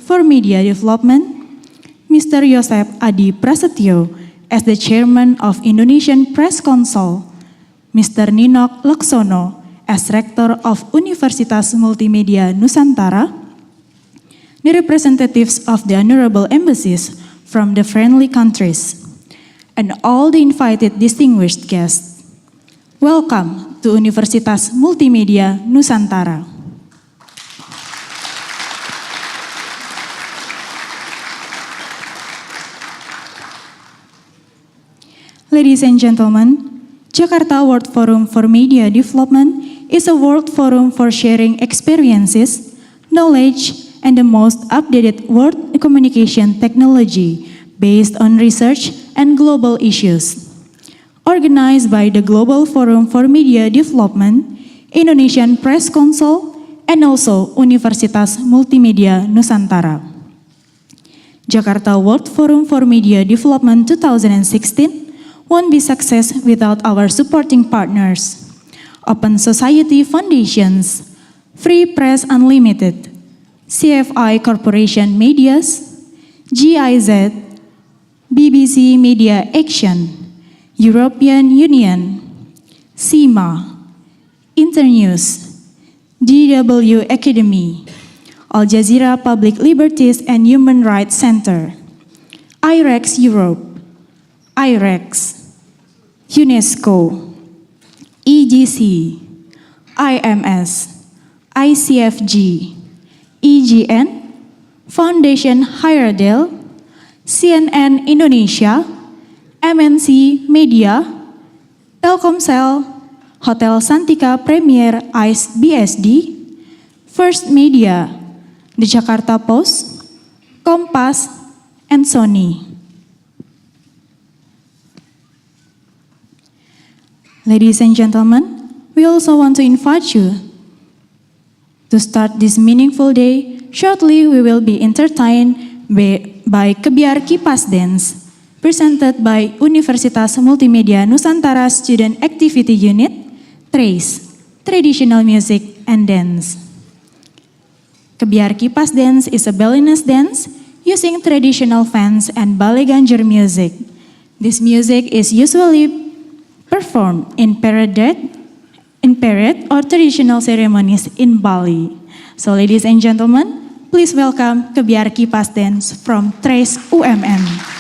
for Media Development, Mr. Yosep Adi Prasetyo as the Chairman of Indonesian Press Council, Mr. Ninok Laksono as Rector of Universitas Multimedia Nusantara, the representatives of the honorable embassies from the friendly countries, and all the invited distinguished guests. Welcome to Universitas Multimedia Nusantara. Ladies and gentlemen, Jakarta World Forum for Media Development is a world forum for sharing experiences, knowledge, and the most updated world communication technology based on research and global issues. Organized by the Global Forum for Media Development, Indonesian Press Council, and also Universitas Multimedia Nusantara. Jakarta World Forum for Media Development 2016 won't be success without our supporting partners: Open Society Foundations, Free Press Unlimited, CFI Corporation Medias, GIZ, BBC Media Action, European Union, CIMA, Internews, JW Academy, Al Jazeera Public Liberties and Human Rights Center, IREX Europe, IREX, UNESCO, EGC, IMS, ICFG, EGN, Foundation Heyerdahl, CNN Indonesia, MNC Media, Telkomsel, Hotel Santika Premier ICE BSD, First Media, The Jakarta Post, Kompas, and Sony. Ladies and gentlemen, we also want to invite you to start this meaningful day. Shortly, we will be entertained by Kebiar Kipas Dance, presented by Universitas Multimedia Nusantara Student Activity Unit, TRACE, Traditional Music and Dance. Kebiar Kipas Dance is a Balinese dance using traditional fans and Bale Ganjar music. This music is usually performed in parade or traditional ceremonies in Bali. So ladies and gentlemen, please welcome Kebiar Kipas Dance from TRACE UMN.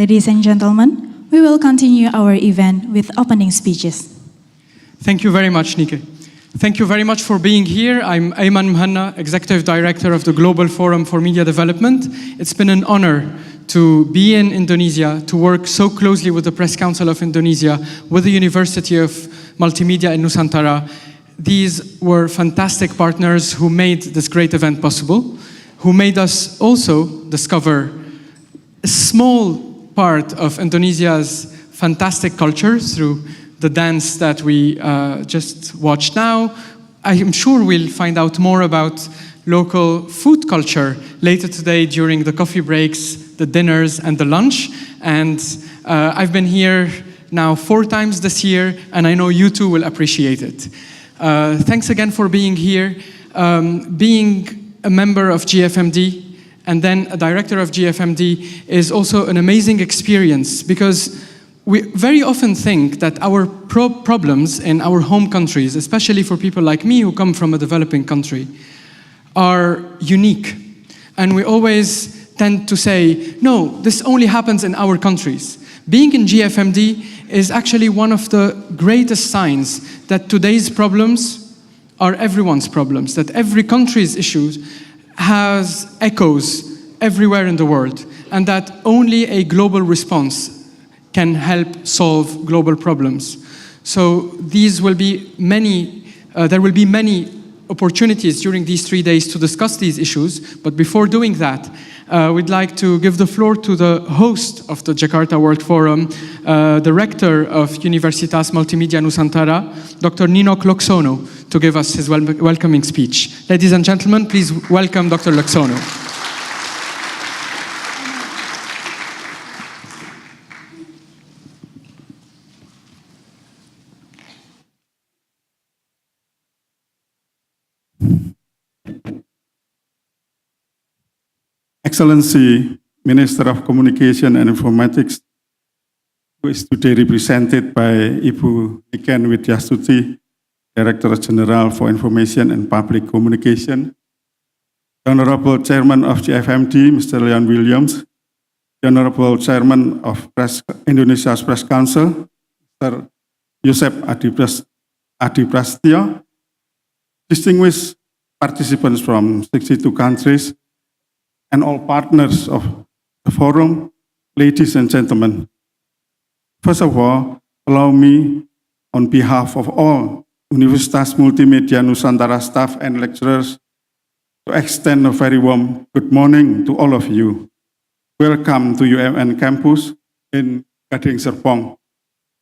Ladies and gentlemen, we will continue our event with opening speeches. Thank you very much, Nike. Thank you very much for being here. I'm Ayman Mhanna, Executive Director of the Global Forum for Media Development. It's been an honor to be in Indonesia, to work so closely with the Press Council of Indonesia, with the University of Multimedia in Nusantara. These were fantastic partners who made this great event possible, who made us also discover a small part of Indonesia's fantastic culture through the dance that we just watched now. I am sure we'll find out more about local food culture later today during the coffee breaks, the dinners, and the lunch. And I've been here now 4 times this year, and I know you too will appreciate it. Thanks again for being here. Being a member of JWFMD and then a director of JWFMD is also an amazing experience, because we very often think that our problems in our home countries, especially for people like me who come from a developing country, are unique. And we always tend to say, no, this only happens in our countries. Being in JWFMD is actually one of the greatest signs that today's problems are everyone's problems, that every country's issues has echoes everywhere in the world, and that only a global response can help solve global problems. So there will be many opportunities during these 3 days to discuss these issues, but before doing that, we'd like to give the floor to the host of the Jakarta World Forum, the rector of Universitas Multimedia Nusantara, Dr. Ninok Loksono, to give us his welcoming speech. Ladies and gentlemen, please welcome Dr. Loksono. Excellency, Minister of Communication and Informatics, who is today represented by Ibu Niken Widyastuti, Director General for Information and Public Communication, the Honorable Chairman of JWFMD, Mr. Leon Williams, the Honorable Chairman of Indonesia's Press Council, Mr. Yusef Adi Prastyo, distinguished participants from 62 countries, and all partners of the forum, ladies and gentlemen. First of all, allow me, on behalf of all Universitas Multimedia Nusantara staff and lecturers, to extend a very warm good morning to all of you. Welcome to UMN campus in Gading Serpong,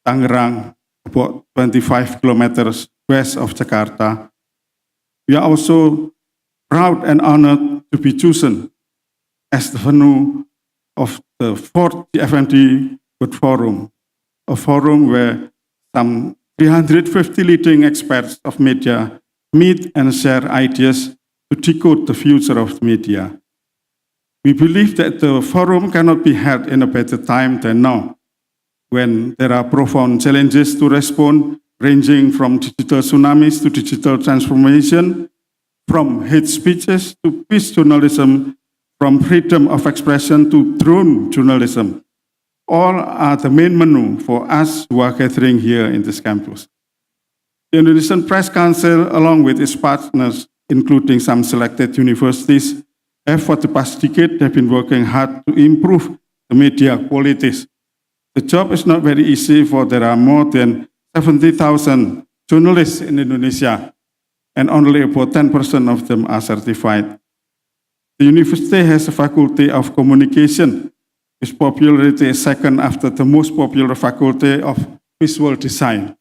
Tangerang, about 25 kilometers west of Jakarta. We are also proud and honored to be chosen as the venue of the 4th JWFMD World Forum, a forum where some 350 leading experts of media meet and share ideas to decode the future of media. We believe that the forum cannot be held in a better time than now, when there are profound challenges to respond, ranging from digital tsunamis to digital transformation, from hate speeches to peace journalism, from freedom of expression to drone journalism. All are the main menu for us who are gathering here in this campus. The Indonesian Press Council, along with its partners, including some selected universities, have for the past decade been working hard to improve the media qualities. The job is not very easy, for there are more than 70,000 journalists in Indonesia, and only about 10% of them are certified. The university has a faculty of communication, whose popularity is second after the most popular faculty of visual design.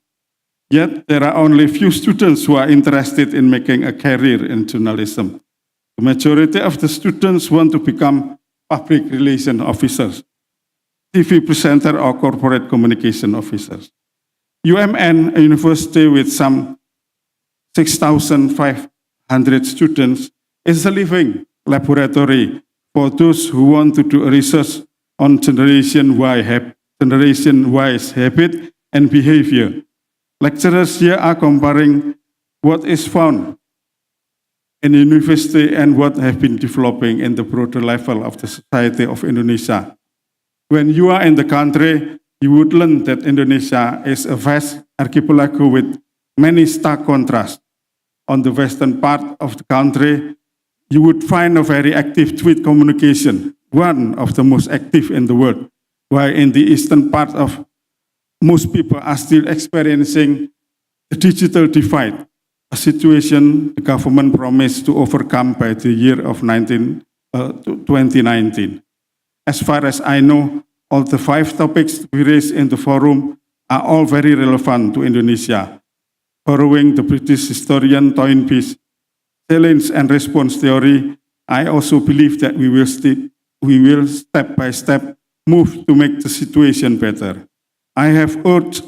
Yet there are only few students who are interested in making a career in journalism. The majority of the students want to become public relations officers, TV presenter, or corporate communication officers. UMN, a university with some 6,500 students, is a living laboratory for those who want to do research on Generation Y's habit and behavior. Lecturers here are comparing what is found in university and what have been developing in the broader level of the society of Indonesia. When you are in the country, you would learn that Indonesia is a vast archipelago with many stark contrasts. On the western part of the country, you would find a very active tweet communication, one of the most active in the world, while in the eastern part of most people are still experiencing the digital divide, a situation the government promised to overcome by the year of 2019. As far as I know, all the 5 topics we raised in the forum are all very relevant to Indonesia. Borrowing the British historian Toynbee's challenge and response theory, I also believe that we will step by step move to make the situation better. I have urged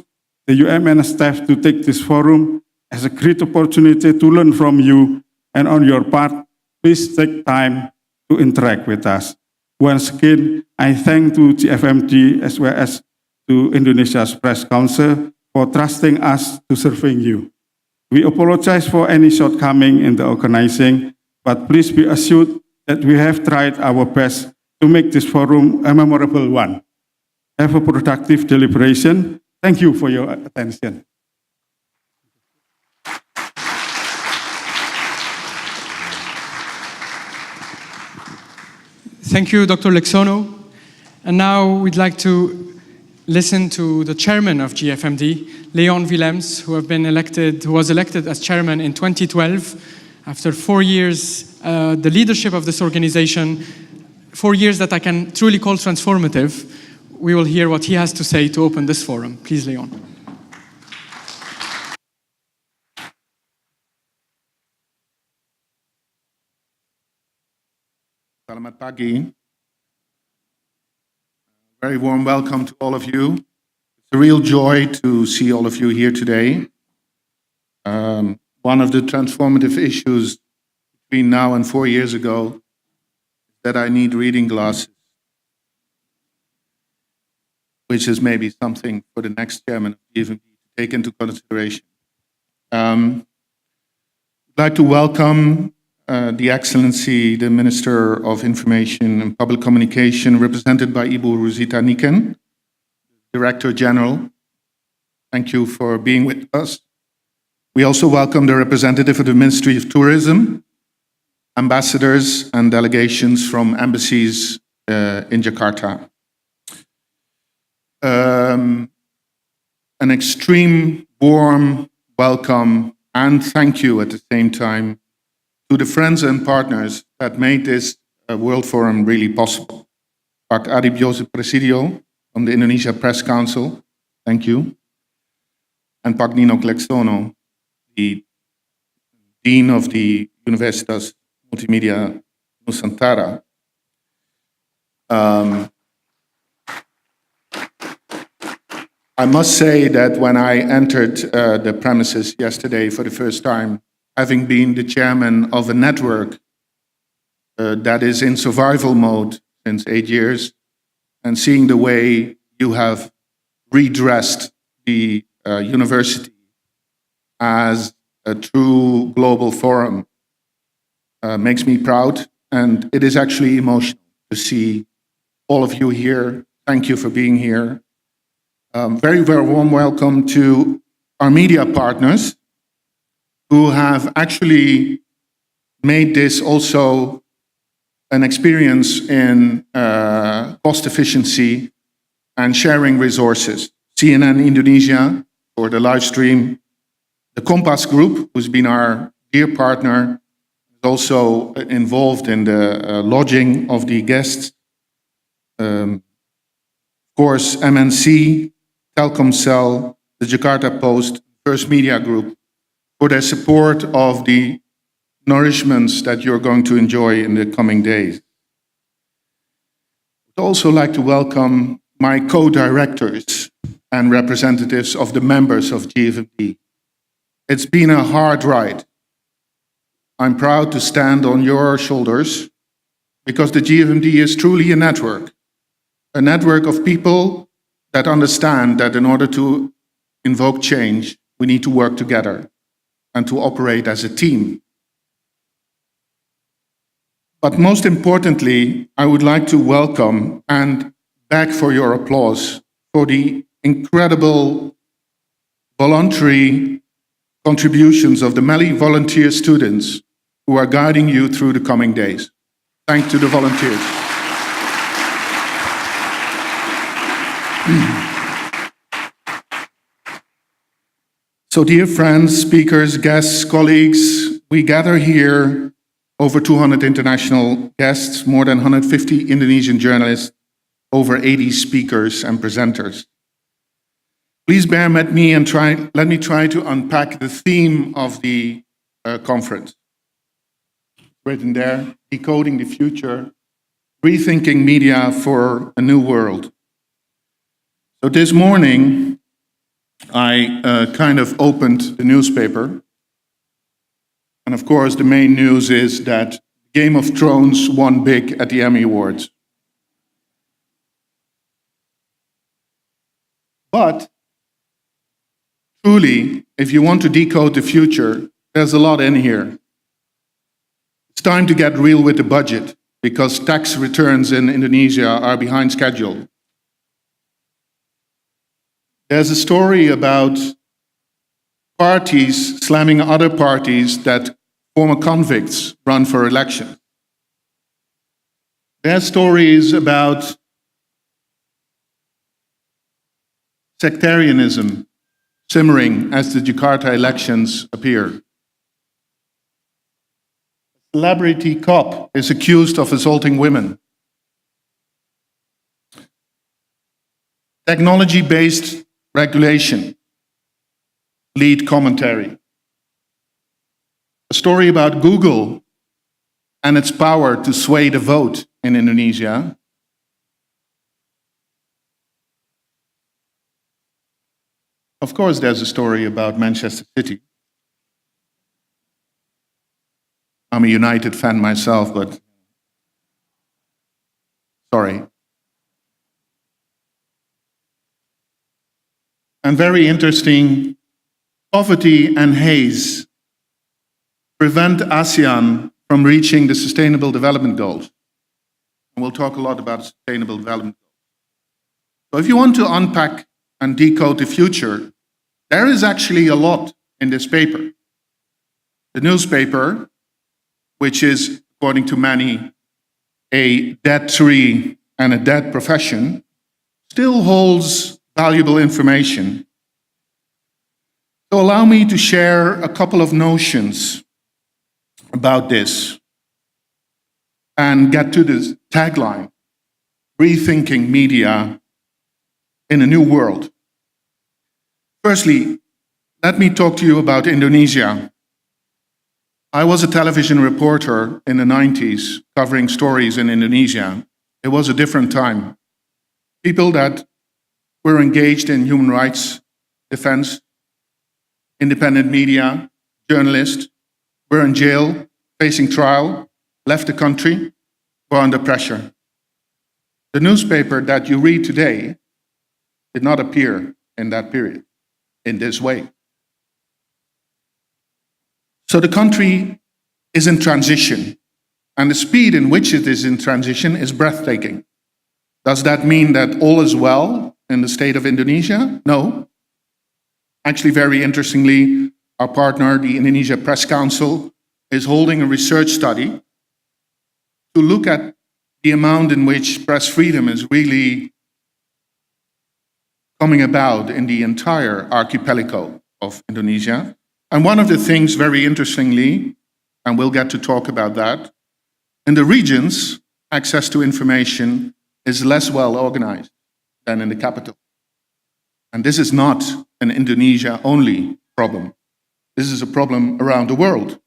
the UMN staff to take this forum as a great opportunity to learn from you, and on your part, please take time to interact with us. Once again, I thank to JWFMD as well as to Indonesia's Press Council for trusting us to serving you. We apologize for any shortcoming in the organizing, but please be assured that we have tried our best to make this forum a memorable one. Have a productive deliberation. Thank you for your attention. Thank you, Dr. Lexono. And now we'd like to listen to the chairman of JWFMD, Leon Willems, who was elected as chairman in 2012. After 4 years, the leadership of this organization, 4 years that I can truly call transformative. We will hear what he has to say to open this forum. Please, Leon. Selamat pagi. Very warm welcome to all of you. It's a real joy to see all of you here today. One of the transformative issues between now and 4 years ago is that I need reading glasses, which is maybe something for the next chairman of JWFMD to take into consideration. I'd like to welcome the Excellency, the Minister of Information and Public Communication, represented by Ibu Rosita Niken, Director General. Thank you for being with us. We also welcome the representative of the Ministry of Tourism, ambassadors and delegations from embassies in Jakarta. An extreme warm welcome and thank you at the same time to the friends and partners that made this World Forum really possible. Pak Adib Joseph Presidio from the Indonesia Press Council, thank you. And Pak Nino Lexono, the Dean of the Universitas Multimedia Nusantara. I must say that when I entered the premises yesterday for the first time, having been the chairman of a network that is in survival mode since 8 years, and seeing the way you have redressed the university as a true global forum makes me proud, and it is actually emotional to see all of you here. Thank you for being here. Very, very warm welcome to our media partners who have actually made this also an experience in cost efficiency and sharing resources. CNN Indonesia for the live stream, the Compass Group, who's been our dear partner, is also involved in the lodging of the guests. Of course, MNC, Telkomsel, the Jakarta Post, First Media Group, for their support of the nourishments that you're going to enjoy in the coming days. I'd also like to welcome my co-directors and representatives of the members of JWFMD. It's been a hard ride. I'm proud to stand on your shoulders because the JWFMD is truly a network of people that understand that in order to invoke change, we need to work together and to operate as a team. But most importantly, I would like to welcome and beg for your applause for the incredible voluntary contributions of the many volunteer students who are guiding you through the coming days. Thanks to the volunteers. So, dear friends, speakers, guests, colleagues, we gather here over 200 international guests, more than 150 Indonesian journalists, over 80 speakers and presenters. Please bear with me and let me try to unpack the theme of the conference. Written there, Decoding the Future, Rethinking Media for a New World. So this morning, I kind of opened the newspaper. And of course, the main news is that Game of Thrones won big at the Emmy Awards. But truly, if you want to decode the future, there's a lot in here. It's time to get real with the budget because tax returns in Indonesia are behind schedule. There's a story about parties slamming other parties that former convicts run for election. There's stories about sectarianism simmering as the Jakarta elections appear. A celebrity cop is accused of assaulting women. Technology-based regulation, lead commentary. A story about Google and its power to sway the vote in Indonesia. Of course, there's a story about Manchester City. I'm a United fan myself, but sorry. And very interesting, poverty and haze prevent ASEAN from reaching the Sustainable Development Goals. And we'll talk a lot about Sustainable Development Goals. So if you want to unpack and decode the future, there is actually a lot in this paper. The newspaper, which is, according to many, a dead tree and a dead profession, still holds valuable information. So allow me to share a couple of notions about this and get to this tagline, Rethinking Media in a New World. Firstly, let me talk to you about Indonesia. I was a television reporter in the 90s covering stories in Indonesia. It was a different time. People that were engaged in human rights defense, independent media, journalists, were in jail, facing trial, left the country, were under pressure. The newspaper that you read today did not appear in that period in this way. So the country is in transition, and the speed in which it is in transition is breathtaking. Does that mean that all is well in the state of Indonesia? No. Actually, very interestingly, our partner, the Indonesia Press Council, is holding a research study to look at the amount in which press freedom is really coming about in the entire archipelago of Indonesia. And one of the things, very interestingly, and we'll get to talk about that, in the regions, access to information is less well organized than in the capital. And this is not an Indonesia-only problem. This is a problem around the world.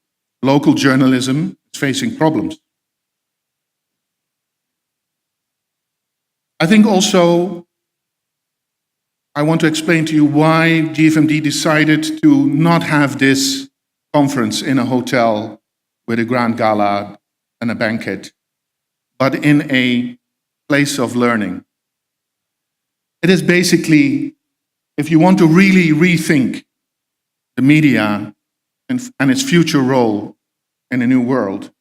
Local journalism is facing problems. I think also I want to explain to you why JWFMD decided to not have this conference in a hotel with a grand gala and a banquet, but in a place of learning. It is basically, if you want to really rethink the media and its future role in a new world,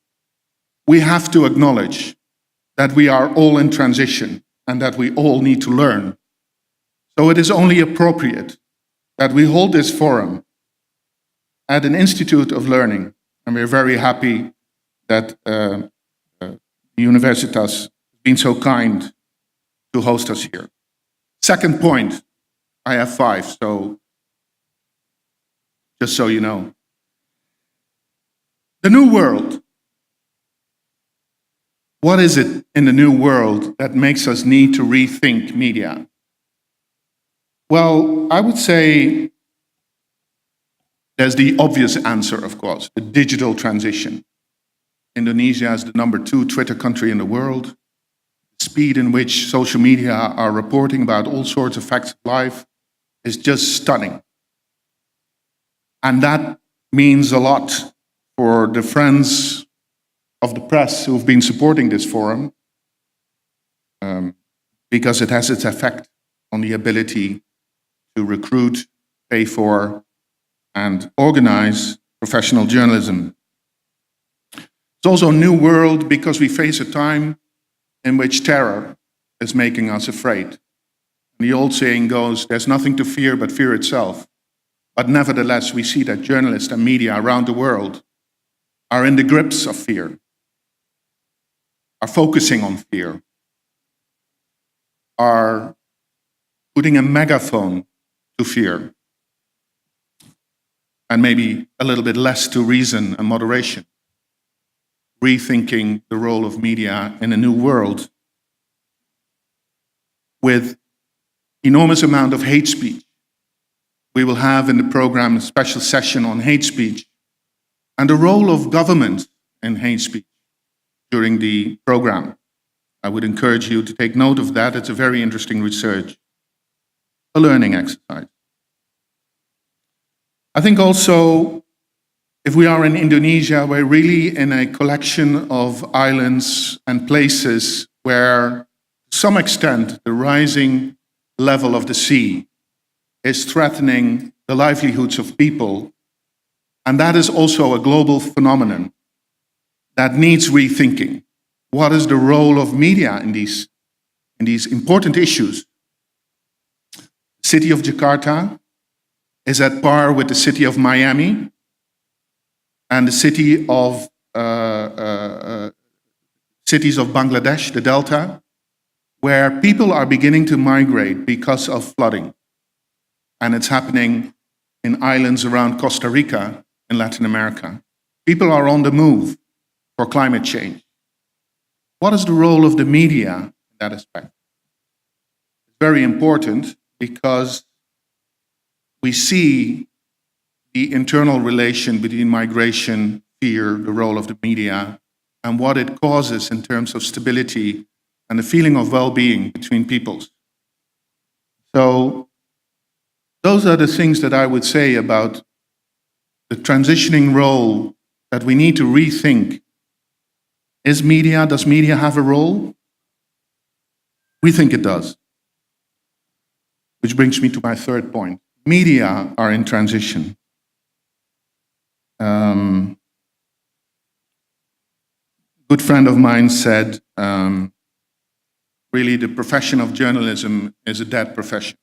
we have to acknowledge that we are all in transition. and that we all need to learn. So it is only appropriate that we hold this forum at an Institute of Learning, and we're very happy that Universitas has been so kind to host us here. Second point, I have 5, so just so you know. The new world. What is it in the new world that makes us need to rethink media? Well, I would say there's the obvious answer, of course, the digital transition. Indonesia is the number 2 Twitter country in the world. The speed in which social media are reporting about all sorts of facts of life is just stunning. And that means a lot for the friends of the press who've been supporting this forum, because it has its effect on the ability to recruit, pay for, and organize professional journalism. It's also a new world because we face a time in which terror is making us afraid. And the old saying goes, there's nothing to fear but fear itself. But nevertheless, we see that journalists and media around the world are in the grips of fear, are focusing on fear, are putting a megaphone to fear, and maybe a little bit less to reason and moderation, rethinking the role of media in a new world with enormous amount of hate speech. We will have in the program a special session on hate speech and the role of government in hate speech during the program. I would encourage you to take note of that. It's a very interesting research, a learning exercise. I think also, if we are in Indonesia, we're really in a collection of islands and places where, to some extent, the rising level of the sea is threatening the livelihoods of people. And that is also a global phenomenon that needs rethinking. What is the role of media in these important issues? The city of Jakarta is at par with the city of Miami and the city of cities of Bangladesh, the Delta, where people are beginning to migrate because of flooding. And it's happening in islands around Costa Rica in Latin America. People are on the move for climate change. What is the role of the media in that aspect? It's very important because we see the internal relation between migration, fear, the role of the media, and what it causes in terms of stability and the feeling of well-being between peoples. So those are the things that I would say about the transitioning role that we need to rethink. Does media have a role? We think it does. Which brings me to my third point. Media are in transition. Good friend of mine said, really the profession of journalism is a dead profession.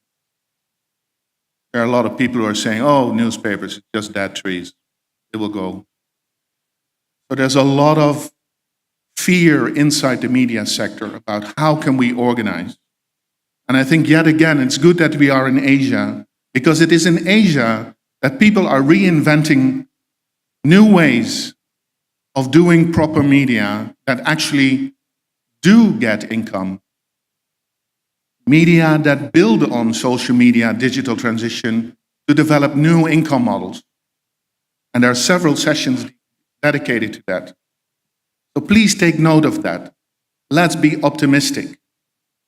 There are a lot of people who are saying, oh, newspapers, it's just dead trees. It will go. But there's a lot of fear inside the media sector about how can we organize. And I think yet again, it's good that we are in Asia, because it is in Asia that people are reinventing new ways of doing proper media that actually do get income. Media that build on social media, digital transition, to develop new income models. And there are several sessions dedicated to that. So please take note of that. Let's be optimistic.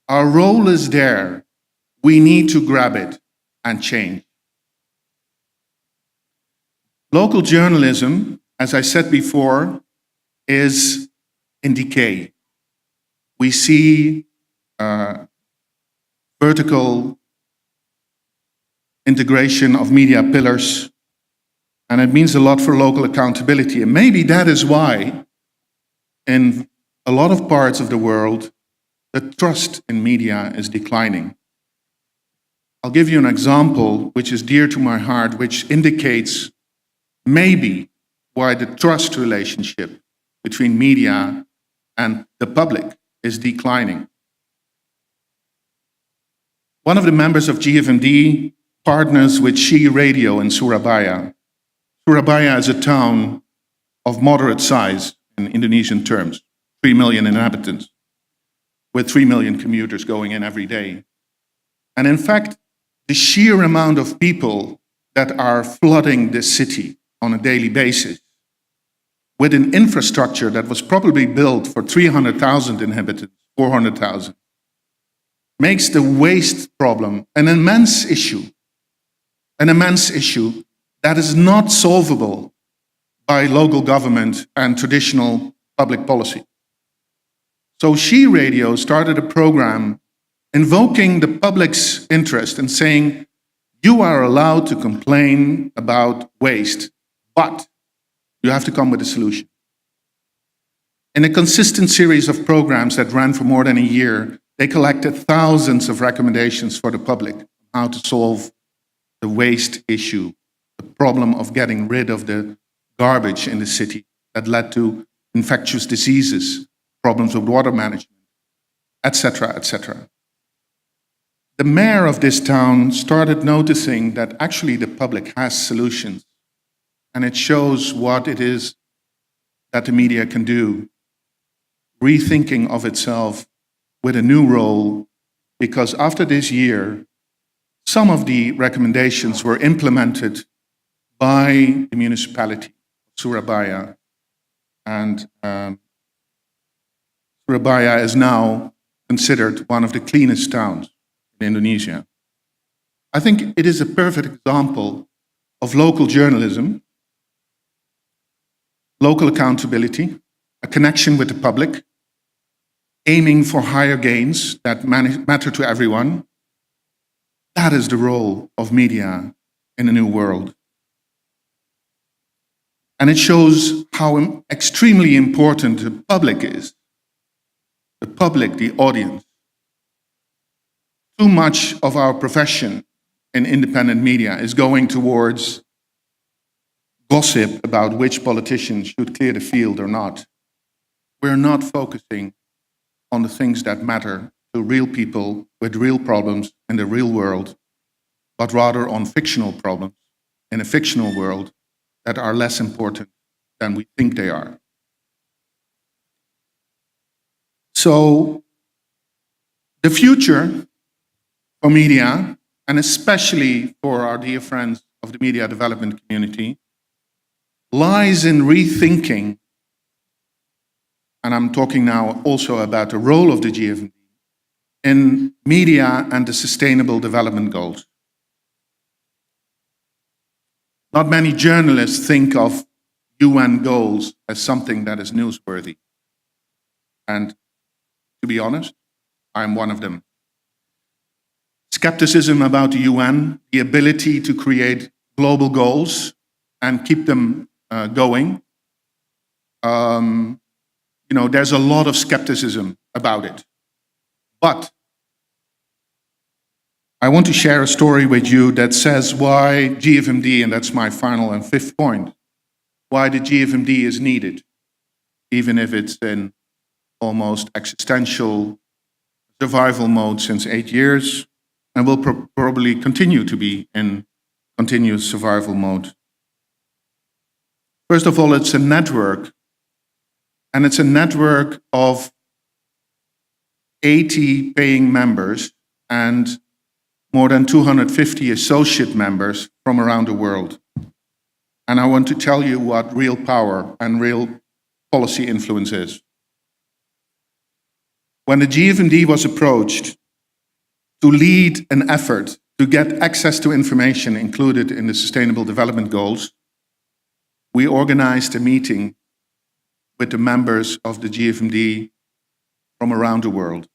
Our role is there. We need to grab it and change. Local journalism, as I said before, is in decay. We see vertical integration of media pillars, and it means a lot for local accountability. And maybe that is why in a lot of parts of the world, the trust in media is declining. I'll give you an example which is dear to my heart, which indicates maybe why the trust relationship between media and the public is declining. One of the members of JWFMD partners with She Radio in Surabaya. Surabaya is a town of moderate size in Indonesian terms, 3 million inhabitants, with 3 million commuters going in every day. And in fact, the sheer amount of people that are flooding this city on a daily basis with an infrastructure that was probably built for 300,000 inhabitants, 400,000, makes the waste problem an immense issue that is not solvable by local government and traditional public policy. So She Radio started a program invoking the public's interest and saying, you are allowed to complain about waste, but you have to come with a solution. In a consistent series of programs that ran for more than a year, they collected thousands of recommendations for the public on how to solve the waste issue, the problem of getting rid of the garbage in the city that led to infectious diseases, problems with water management, etc., etc. The mayor of this town started noticing that actually the public has solutions, and it shows what it is that the media can do, rethinking of itself with a new role, because after this year, some of the recommendations were implemented by the municipality of Surabaya, and Surabaya is now considered one of the cleanest towns in Indonesia. I think it is a perfect example of local journalism, local accountability, a connection with the public, aiming for higher gains that matter to everyone. That is the role of media in a new world. And it shows how extremely important the public is. The public, the audience. Too much of our profession in independent media is going towards gossip about which politician should clear the field or not. We're not focusing on the things that matter to real people with real problems in the real world, but rather on fictional problems in a fictional world that are less important than we think they are. So, the future for media, and especially for our dear friends of the media development community, lies in rethinking, and I'm talking now also about the role of the JWFMD, in media and the Sustainable Development Goals. Not many journalists think of UN goals as something that is newsworthy. And to be honest, I'm one of them. Skepticism about the UN, the ability to create global goals and keep them going. There's a lot of skepticism about it. But I want to share a story with you that says why JWFMD, and that's my final and fifth point, why the JWFMD is needed, even if it's in almost existential survival mode since 8 years, and will probably continue to be in continuous survival mode. First of all, it's a network, and it's a network of 80 paying members and more than 250 associate members from around the world. And I want to tell you what real power and real policy influence is. When the JWFMD was approached to lead an effort to get access to information included in the Sustainable Development Goals, we organized a meeting with the members of the JWFMD from around the world.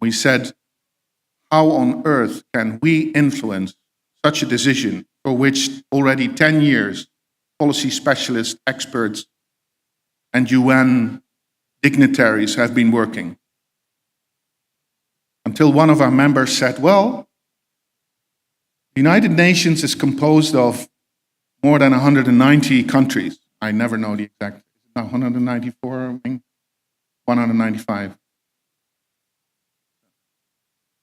We said, how on earth can we influence such a decision for which already 10 years policy specialists, experts, and UN dignitaries have been working? until one of our members said, well, the United Nations is composed of more than 190 countries. I never know the exact, 194, 195.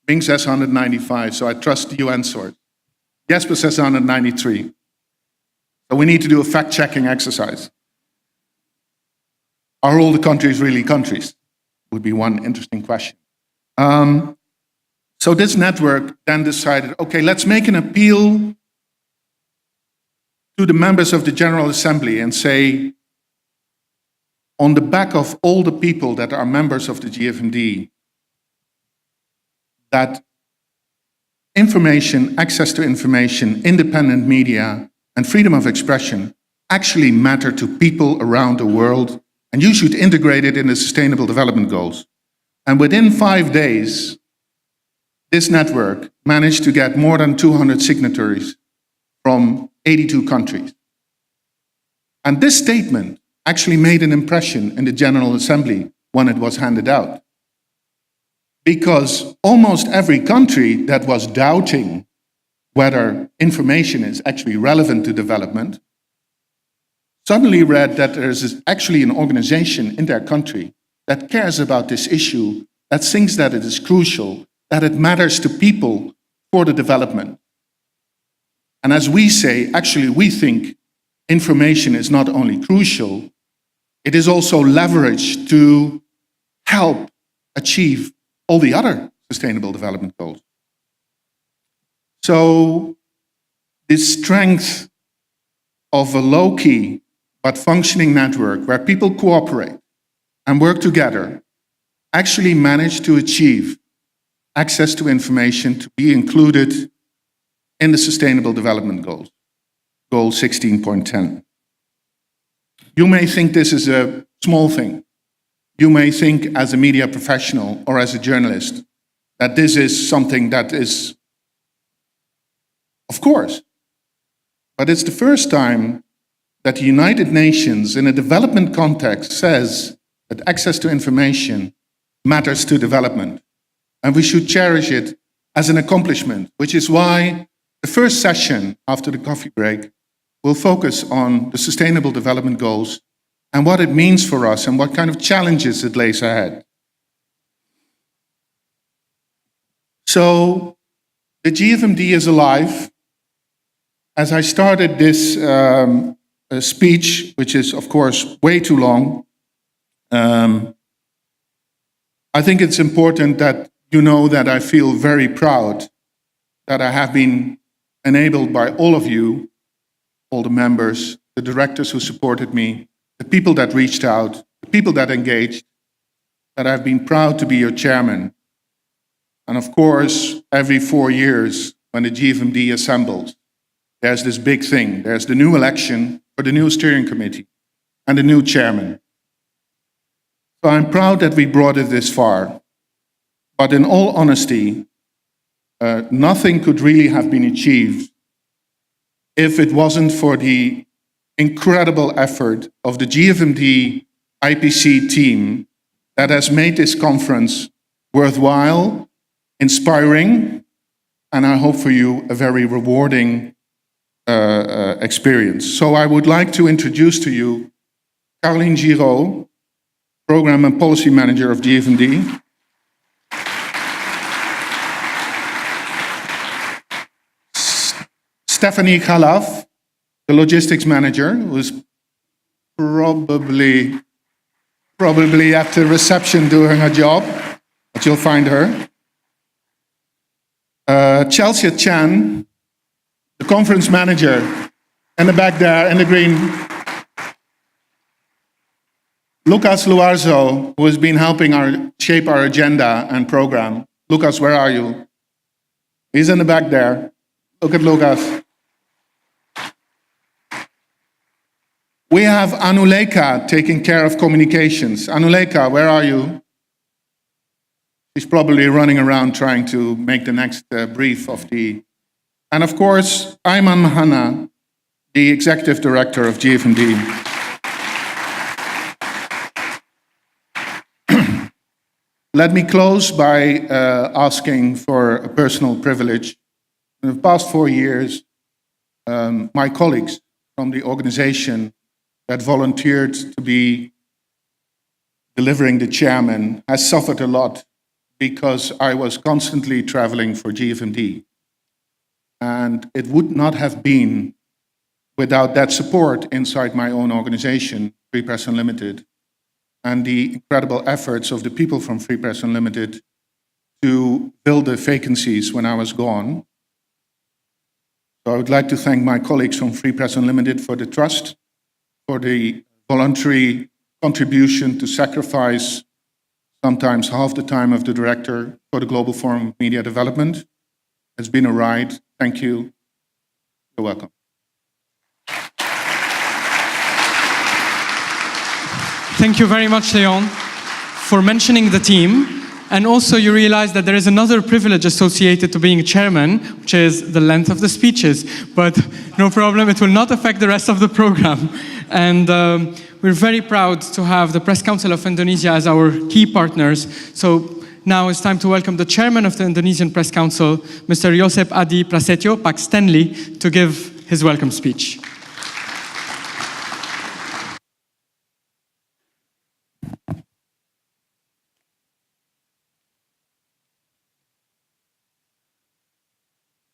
Bing says 195, so I trust the UN source. Jesper says 193. So we need to do a fact-checking exercise. Are all the countries really countries? Would be one interesting question. So this network then decided, okay, let's make an appeal to the members of the General Assembly and say, on the back of all the people that are members of the JWFMD, that information, access to information, independent media, and freedom of expression actually matter to people around the world, and you should integrate it in the Sustainable Development Goals. And within 5 days, this network managed to get more than 200 signatories from 82 countries. And this statement actually made an impression in the General Assembly when it was handed out. Because almost every country that was doubting whether information is actually relevant to development suddenly read that there is actually an organization in their country that cares about this issue, that thinks that it is crucial, that it matters to people for the development. And as we say, actually we think information is not only crucial, it is also leveraged to help achieve all the other Sustainable Development Goals. So the strength of a low-key but functioning network where people cooperate and work together actually managed to achieve access to information to be included in the Sustainable Development Goals, Goal 16.10. You may think this is a small thing. You may think as a media professional or as a journalist that this is something that is, of course, but it's the first time that the United Nations in a development context says that access to information matters to development. And we should cherish it as an accomplishment, which is why the first session after the coffee break will focus on the Sustainable Development Goals and what it means for us and what kind of challenges it lays ahead. So the JWFMD is alive. As I started this speech, which is of course way too long, I think it's important that you know that I feel very proud that I have been enabled by all of you, all the members, the directors who supported me, the people that reached out, the people that engaged, that I've been proud to be your chairman. And of course, every 4 years when the JWFMD assembles, there's this big thing. There's the new election for the new steering committee and the new chairman. So I'm proud that we brought it this far. But in all honesty, nothing could really have been achieved if it wasn't for the incredible effort of the JWFMD IPC team that has made this conference worthwhile, inspiring, and I hope for you a very rewarding experience. So I would like to introduce to you Caroline Giraud, Program and Policy Manager of JWFMD. Stephanie Khalaf, the Logistics Manager, who's probably at the reception doing her job, but you'll find her. Chelsea Chan, the Conference Manager, in the back there, in the green. Lucas Luarzo, who has been helping shape our agenda and program. Lucas, where are you? He's in the back there. Look at Lucas. We have Anuleka taking care of communications. Anuleka, where are you? She's probably running around trying to make the next brief of the... And of course, Ayman Mahana, the Executive Director of JWFMD. Let me close by asking for a personal privilege. In the past 4 years, my colleagues from the organization that volunteered to be delivering the chairman has suffered a lot because I was constantly traveling for JWFMD. And it would not have been without that support inside my own organization, Free Press Unlimited, and the incredible efforts of the people from Free Press Unlimited to fill the vacancies when I was gone. So I would like to thank my colleagues from Free Press Unlimited for the trust, for the voluntary contribution to sacrifice sometimes half the time of the director for the Global Forum of Media Development. It's been a ride. Thank you. You're welcome. Thank you very much, Leon, for mentioning the team. And also you realize that there is another privilege associated to being chairman, which is the length of the speeches. But no problem, it will not affect the rest of the program. And we're very proud to have the Press Council of Indonesia as our key partners. So now it's time to welcome the chairman of the Indonesian Press Council, Mr. Josep Adi Prasetyo Pak Stanley, to give his welcome speech.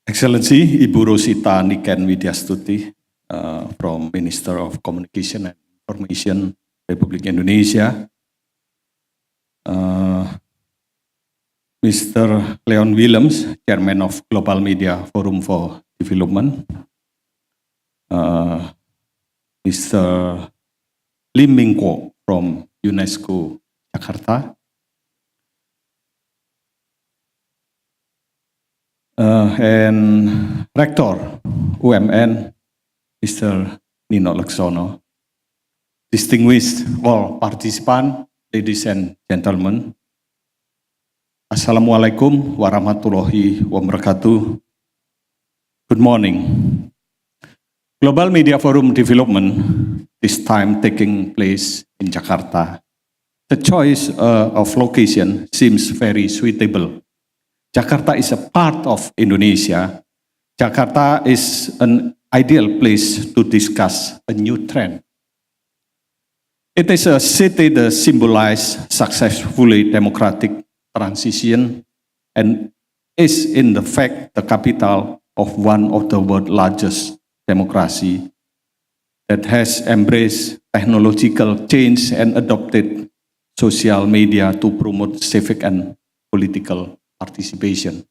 Excellency Ibu Rosita Niken Widyastuti, from Minister of Communication and Information, Republic Indonesia, Mr. Leon Willems, Chairman of Global Media Forum for Development, Mr. Lim Ming Kwok from UNESCO Jakarta, and Rector UMN, Mr. Nino Laksono, distinguished all participants, ladies and gentlemen, Assalamualaikum warahmatullahi wabarakatuh. Good morning. Global Media Forum Development, this time taking place in Jakarta. The choice of location seems very suitable. Jakarta is a part of Indonesia. Jakarta is an ideal place to discuss a new trend. It is a city that symbolizes successfully democratic transition and is in the fact the capital of one of the world's largest democracy that has embraced technological change and adopted social media to promote civic and political participation.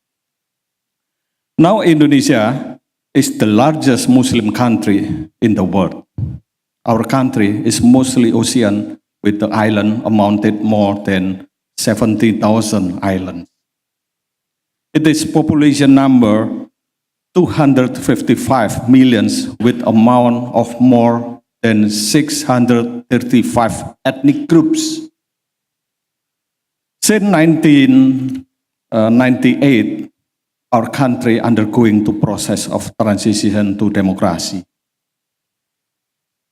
Now Indonesia is the largest Muslim country in the world. Our country is mostly ocean with the island amounted more than 70,000 islands. It is population number 255 million with amount of more than 635 ethnic groups. Since 1998, our country undergoing the process of transition to democracy.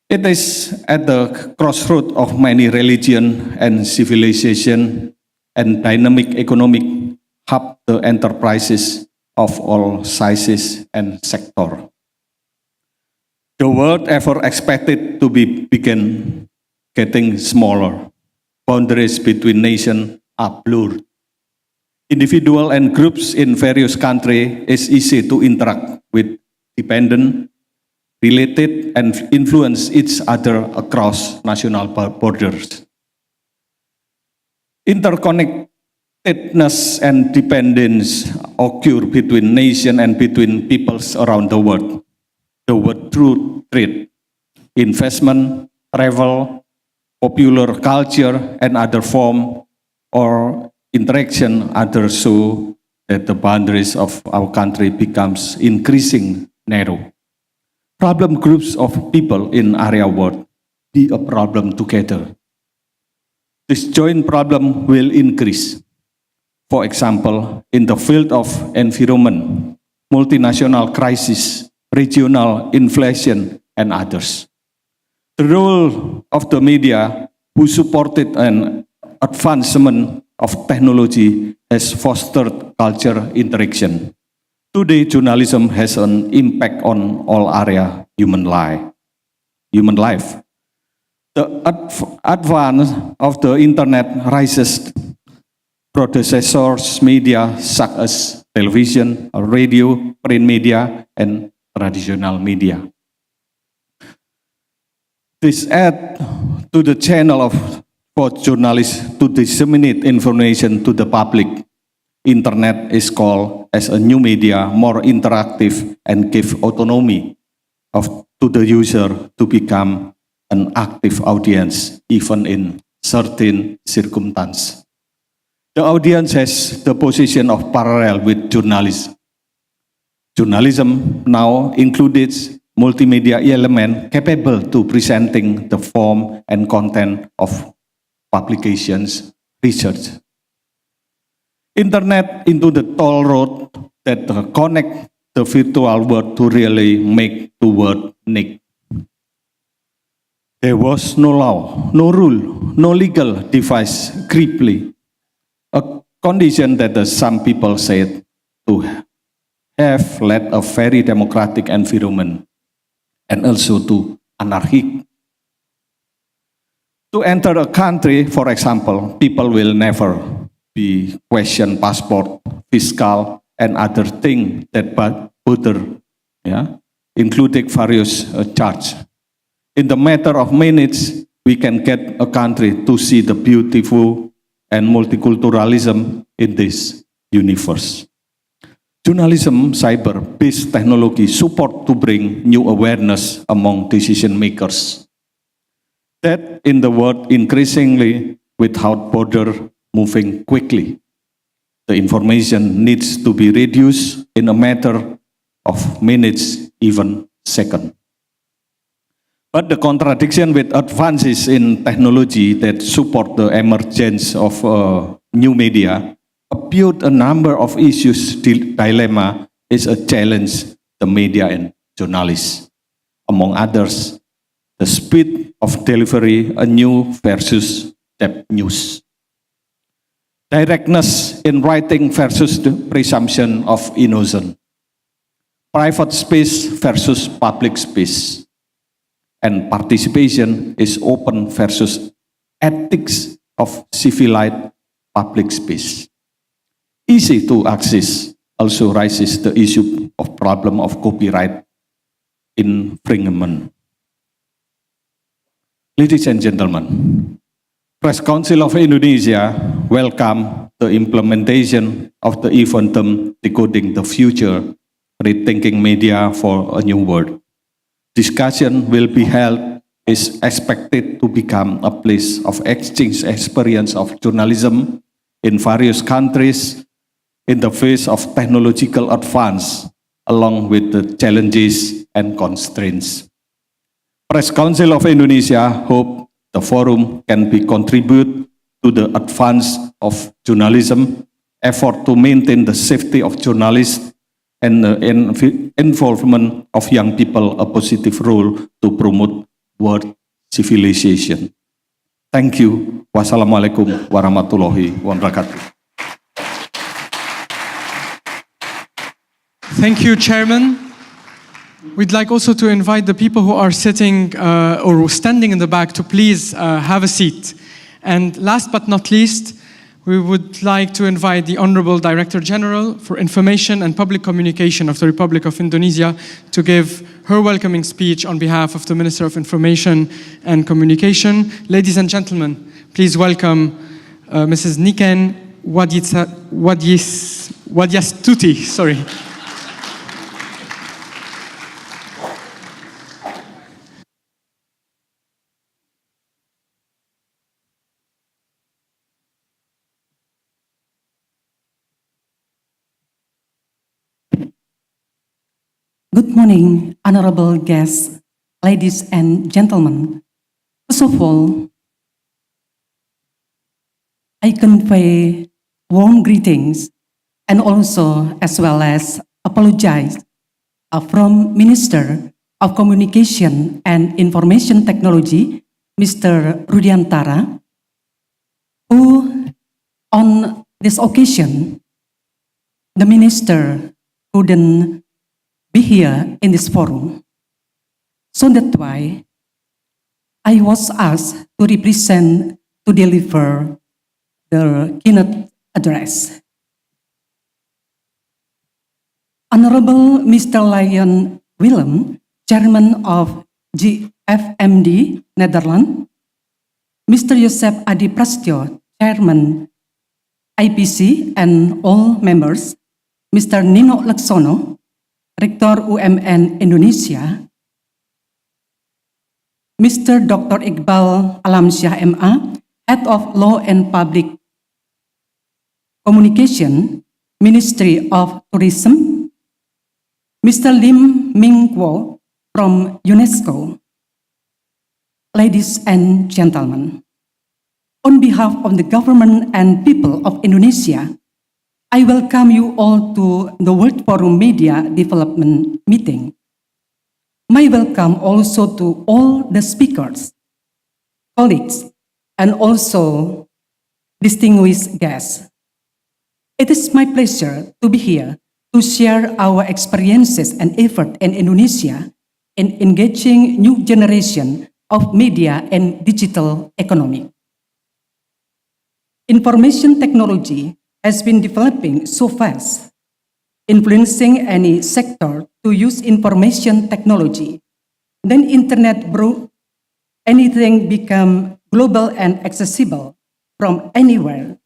It is at the crossroads of many religion and civilization and dynamic economic hub the enterprises of all sizes and sector. The world ever expected to begin getting smaller. Boundaries between nations are blurred. Individuals and groups in various countries is easy to interact with, dependent, related, and influence each other across national borders. Interconnectedness and dependence occur between nations and between peoples around the world. The word through trade, investment, travel, popular culture, and other form or interaction others so that the boundaries of our country becomes increasing narrow. Problem groups of people in area world be a problem together. This joint problem will increase. For example, in the field of environment, multinational crisis, regional inflation, and others. The role of the media who supported an advancement of technology has fostered culture interaction. Today, journalism has an impact on all area human life. The advance of the internet raises predecessors media such as television, radio, print media, and traditional media. This adds to the channel for journalists to disseminate information to the public. Internet is called as a new media, more interactive, and give autonomy to the user to become an active audience, even in certain circumstances. The audience has the position of parallel with journalism. Journalism now includes multimedia element capable to presenting the form and content of publications, research. Internet into the toll road that connect the virtual world to really make the world unique. There was no law, no rule, no legal device cripply, a condition that some people said to have led a very democratic environment and also to anarchic. To enter a country, for example, people will never be question passport, fiscal, and other things that bother, including various charges. In the matter of minutes, we can get a country to see the beautiful and multiculturalism in this universe. Journalism, cyber-based technology support to bring new awareness among decision makers. That in the world increasingly without border moving quickly. The information needs to be reduced in a matter of minutes, even seconds. But the contradiction with advances in technology that support the emergence of new media appeared a number of issues. Dilemma is a challenge the media and journalists. Among others, the speed of delivery, a new versus depth news. Directness in writing versus the presumption of innocence. Private space versus public space. And participation is open versus ethics of civilized public space. Easy to access also raises the issue of problem of copyright infringement. Ladies and gentlemen, Press Council of Indonesia welcome the implementation of the event term Decoding the Future, Rethinking Media for a New World. Discussion will be held is expected to become a place of exchange experience of journalism in various countries in the face of technological advance along with the challenges and constraints. Press Council of Indonesia hope the forum can be contribute to the advance of journalism, effort to maintain the safety of journalists, and the involvement of young people a positive role to promote world civilization. Thank you. Wassalamualaikum warahmatullahi wabarakatuh. Thank you, Chairman. We'd like also to invite the people who are sitting or standing in the back to please have a seat. And last but not least, we would like to invite the Honorable Director General for Information and Public Communication of the Republic of Indonesia to give her welcoming speech on behalf of the Minister of Information and Communication. Ladies and gentlemen, please welcome Mrs. Niken Wadyastuti. Sorry. Good morning, honorable guests, ladies and gentlemen. First of all, I convey warm greetings and also as well as apologize from Minister of Communication and Information Technology, Mr. Rudiantara, who On this occasion, the minister couldn't be here in this forum. So that's why I was asked to represent, to deliver the keynote address. Honorable Mr. Lion Willem, Chairman of JWFMD, Netherlands, Mr. Joseph Adi Prasetyo, Chairman IPC, and all members, Mr. Nino Laksono, Rektor UMN Indonesia, Mr. Dr. Iqbal Alamsyah MA, Head of Law and Public Communication, Ministry of Tourism, Mr. Lim Ming Kuo from UNESCO. Ladies and gentlemen, on behalf of the government and people of Indonesia, I welcome you all to the World Forum Media Development Meeting. My welcome also to all the speakers, colleagues, and also distinguished guests. It is my pleasure to be here to share our experiences and effort in Indonesia in engaging new generation of media and digital economy. Information technology has been developing so fast, influencing any sector to use information technology. Then internet brought anything become global and accessible from anywhere.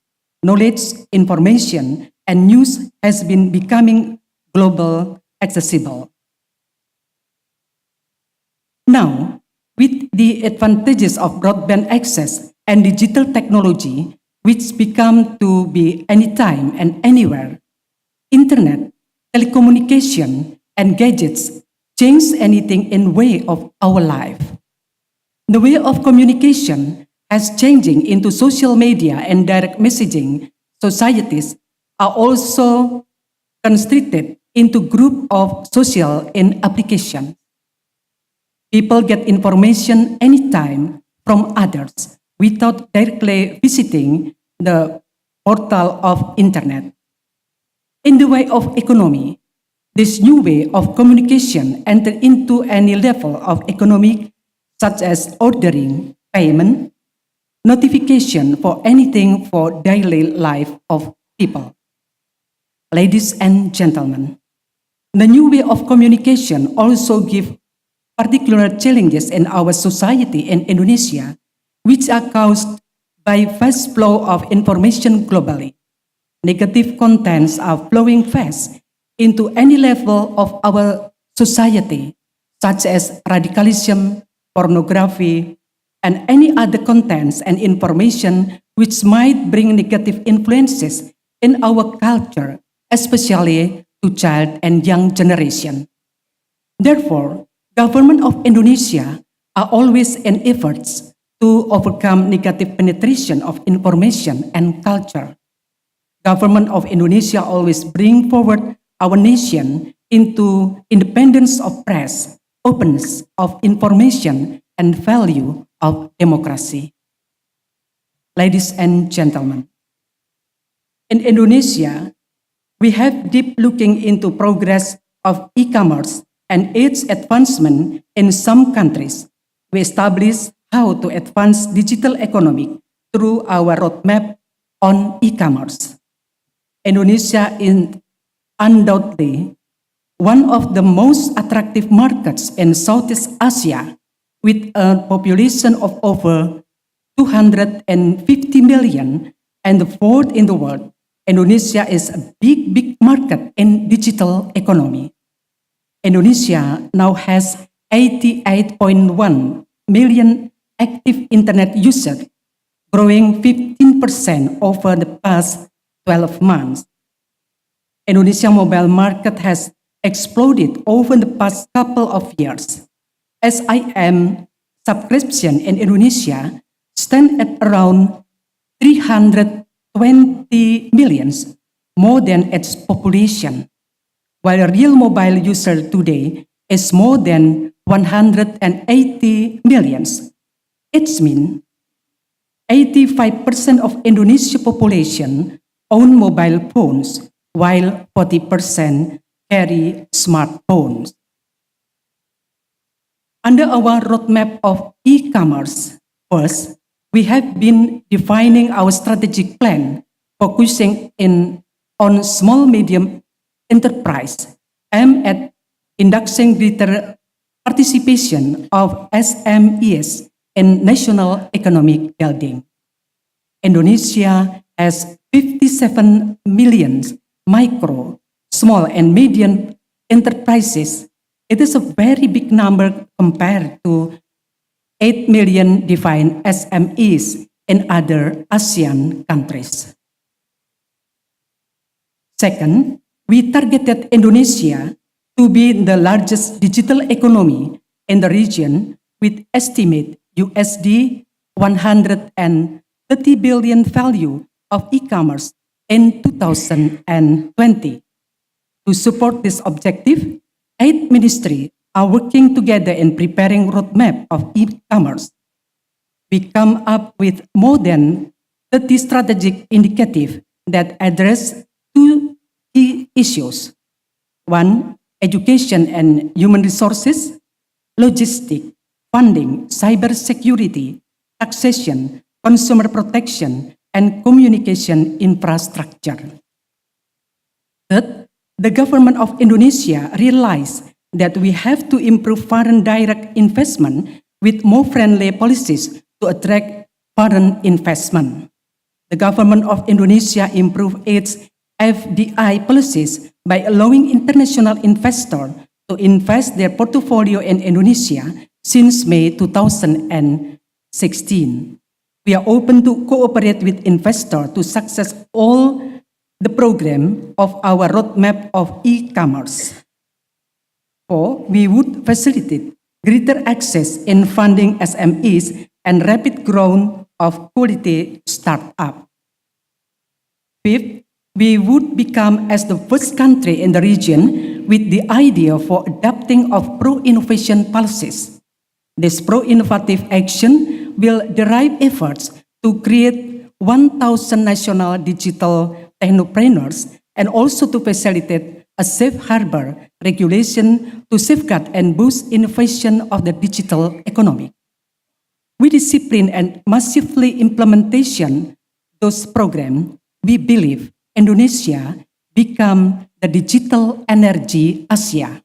Knowledge, information, and news has been becoming global accessible. Now, with the advantages of broadband access and digital technology, which become to be anytime and anywhere, internet, telecommunication, and gadgets change anything in way of our life. The way of communication has changing into social media and direct messaging. Societies are also constricted into group of social in application. People get information anytime from others without directly visiting the portal of internet. In the way of economy, this new way of communication entered into any level of economic, such as ordering, payment, notification for anything for daily life of people. Ladies and gentlemen, the new way of communication also give particular challenges in our society in Indonesia, which are caused by fast flow of information globally. Negative contents are flowing fast into any level of our society, such as radicalism, pornography, and any other contents and information which might bring negative influences in our culture, especially to child and young generation. Therefore, government of Indonesia are always in efforts to overcome negative penetration of information and culture. Government of Indonesia always bring forward our nation into independence of press, openness of information, and value of democracy. Ladies and gentlemen, in Indonesia, we have deep looking into progress of e-commerce and its advancement in some countries. We established how to advance digital economy through our roadmap on e-commerce. Indonesia is undoubtedly one of the most attractive markets in Southeast Asia, with a population of over 250 million and the fourth in the world. Indonesia is a big market in digital economy. Indonesia now has 88.1 million active internet users, growing 15% over the past 12 months. Indonesia mobile market has exploded over the past couple of years. SIM subscription in Indonesia stand at around 320 million, more than its population, while real mobile user today is more than 180 million. It means 85% of Indonesia population own mobile phones, while 40% carry smartphones. Under our roadmap of e-commerce, first, we have been defining our strategic plan, focusing on small-medium enterprise, aimed at inducing greater participation of SMEs in national economic building. Indonesia has 57 million micro, small, and medium enterprises. It is a very big number compared to 8 million defined SMEs in other ASEAN countries. Second, we targeted Indonesia to be the largest digital economy in the region with estimate USD 130 billion value of e-commerce in 2020. To support this objective, 8 ministries are working together in preparing roadmap of e-commerce. We come up with more than 30 strategic initiatives that address two key issues. One, education and human resources, logistics, funding, cybersecurity, taxation, consumer protection, and communication infrastructure. Third, the government of Indonesia realized that we have to improve foreign direct investment with more friendly policies to attract foreign investment. The government of Indonesia improved its FDI policies by allowing international investors to invest their portfolio in Indonesia since May 2016. We are open to cooperate with investors to success all the program of our roadmap of e-commerce. Four, we would facilitate greater access in funding SMEs and rapid growth of quality startup. Fifth, we would become as the first country in the region with the idea for adopting of pro-innovation policies. This pro-innovative action will derive efforts to create 1,000 national digital technopreneurs and also to facilitate a safe harbor regulation to safeguard and boost innovation of the digital economy. With discipline and massively implementation those programs, we believe Indonesia become the digital energy Asia.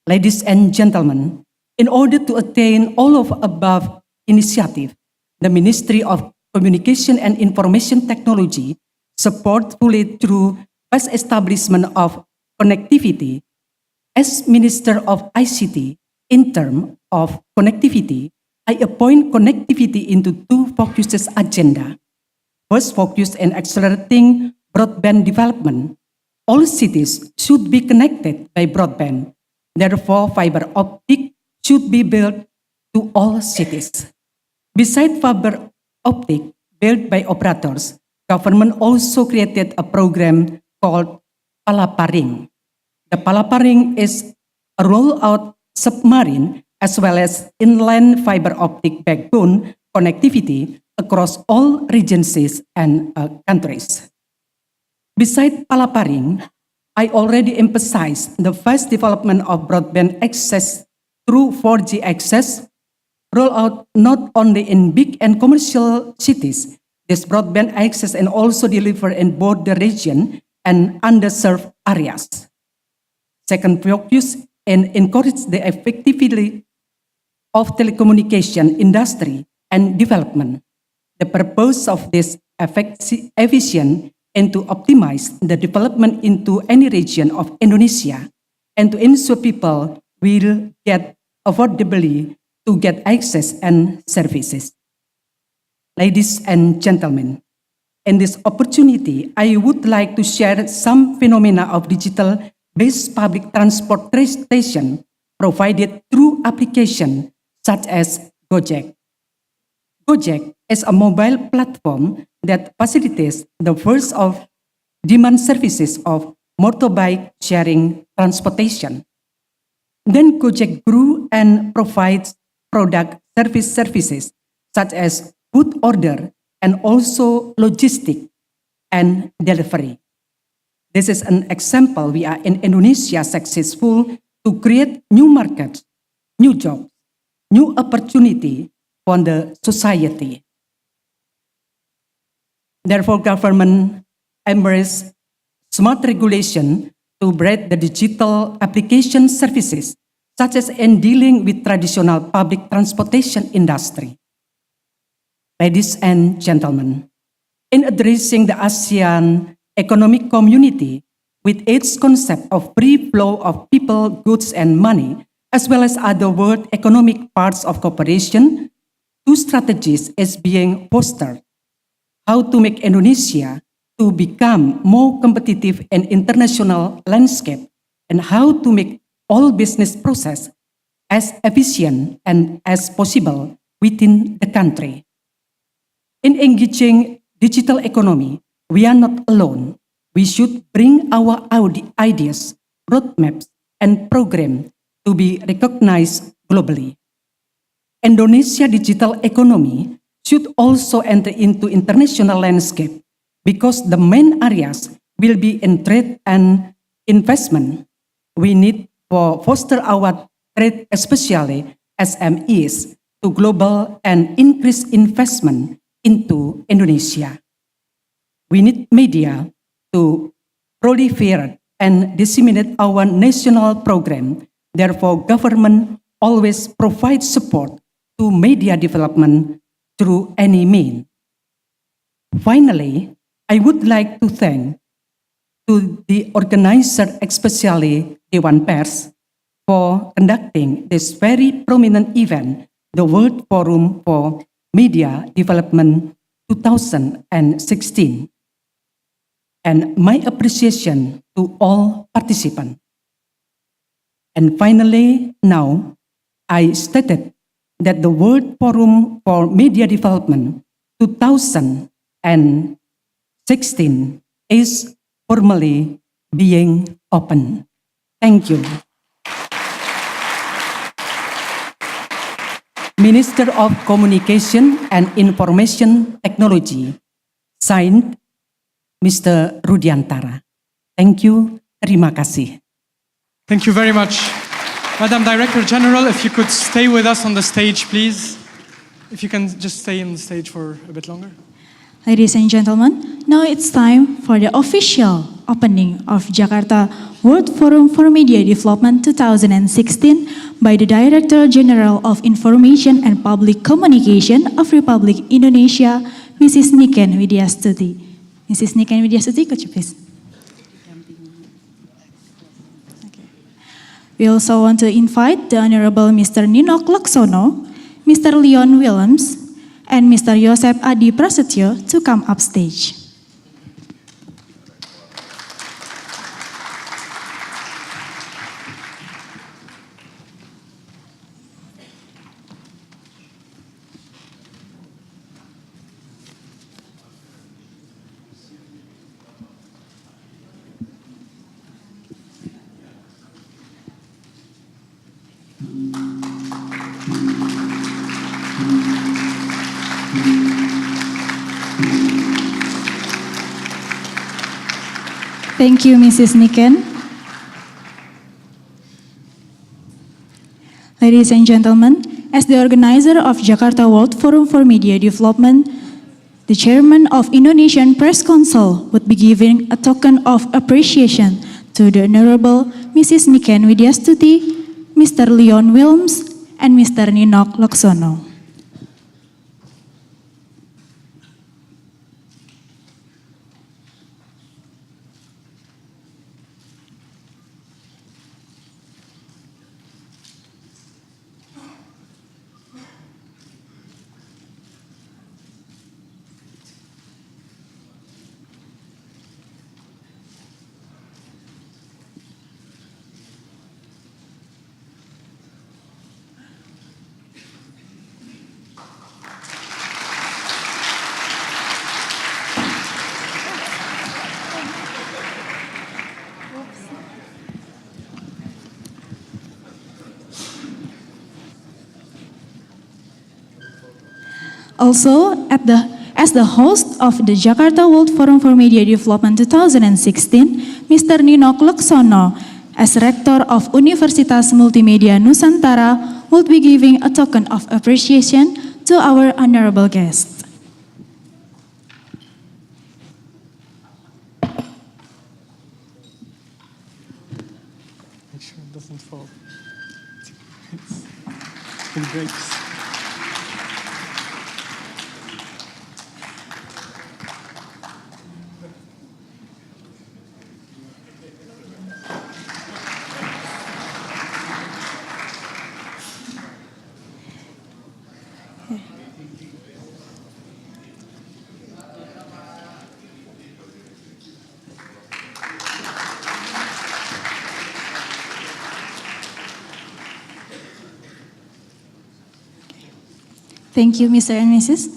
Ladies and gentlemen, in order to attain all of above initiative, the Ministry of Communication and Information Technology support fully through past establishment of connectivity. As Minister of ICT, in terms of connectivity, I appoint connectivity into two focuses agenda. First, focus on accelerating broadband development. All cities should be connected by broadband. Therefore, fiber optic should be built to all cities. Besides fiber optic built by operators, government also created a program called Palaparing. The Palaparing is a rollout submarine as well as inland fiber optic backbone connectivity across all regencies and countries. Besides Palaparing, I already emphasized the fast development of broadband access through 4G access, rollout not only in big and commercial cities, this broadband access and also deliver in both the region and underserved areas. Second, focus and encourage the effectivity of telecommunication industry and development. The purpose of this efficient and to optimize the development into any region of Indonesia and to ensure people will get affordably to get access and services. Ladies and gentlemen, in this opportunity, I would like to share some phenomena of digital-based public transportation provided through application such as Gojek. Gojek is a mobile platform that facilitates the first of demand services of motorbike sharing transportation. Then Gojek grew and provides product services such as good order, and also logistic and delivery. This is an example we are in Indonesia successful to create new markets, new jobs, new opportunity for the society. Therefore, government embrace smart regulation to break the digital application services, such as in dealing with traditional public transportation industry. Ladies and gentlemen, in addressing the ASEAN economic community with its concept of free flow of people, goods, and money, as well as other world economic parts of cooperation, two strategies is being fostered. How to make Indonesia to become more competitive in international landscape, and how to make all business process as efficient and as possible within the country. In engaging digital economy, we are not alone. We should bring our ideas, roadmaps, and program to be recognized globally. Indonesia digital economy should also enter into international landscape because the main areas will be in trade and investment. We need to foster our trade, especially SMEs, to global and increase investment into Indonesia. We need media to proliferate and disseminate our national program. Therefore, government always provides support to media development through any means. Finally, I would like to thank to the organizer, especially Dewan Pers, for conducting this very prominent event, the World Forum for Media Development 2016. And my appreciation to all participants. And finally, now, I stated that the World Forum for Media Development 2016 is formally being opened. Thank you. Minister of Communication and Information Technology, signed Mr. Rudiantara. Thank you. Terima kasih. Thank you very much. Madam Director General, if you could stay with us on the stage, please. If you can just stay on the stage for a bit longer. Ladies and gentlemen, now it's time for the official opening of Jakarta World Forum for Media Development 2016 by the Director General of Information and Public Communication of Republic Indonesia, Mrs. Niken Widyastuti. Mrs. Niken Widyastuti, could you please? We also want to invite the Honorable Mr. Ninok Laksono, Mr. Leon Willems, and Mr. Yosep Adi Prasetyo to come upstage. Thank you, Mrs. Niken. Ladies and gentlemen, as the organizer of Jakarta World Forum for Media Development, the chairman of Indonesian Press Council would be giving a token of appreciation to the Honorable Mrs. Niken Widyastuti, Mr. Leon Wilms, and Mr. Ninok Laksono. Also, as the host of the Jakarta World Forum for Media Development 2016, Mr. Ninok Leksono, as Rector of Universitas Multimedia Nusantara, will be giving a token of appreciation to our honorable guest. Make sure it doesn't fall. It breaks. Thank you, Mr. and Mrs.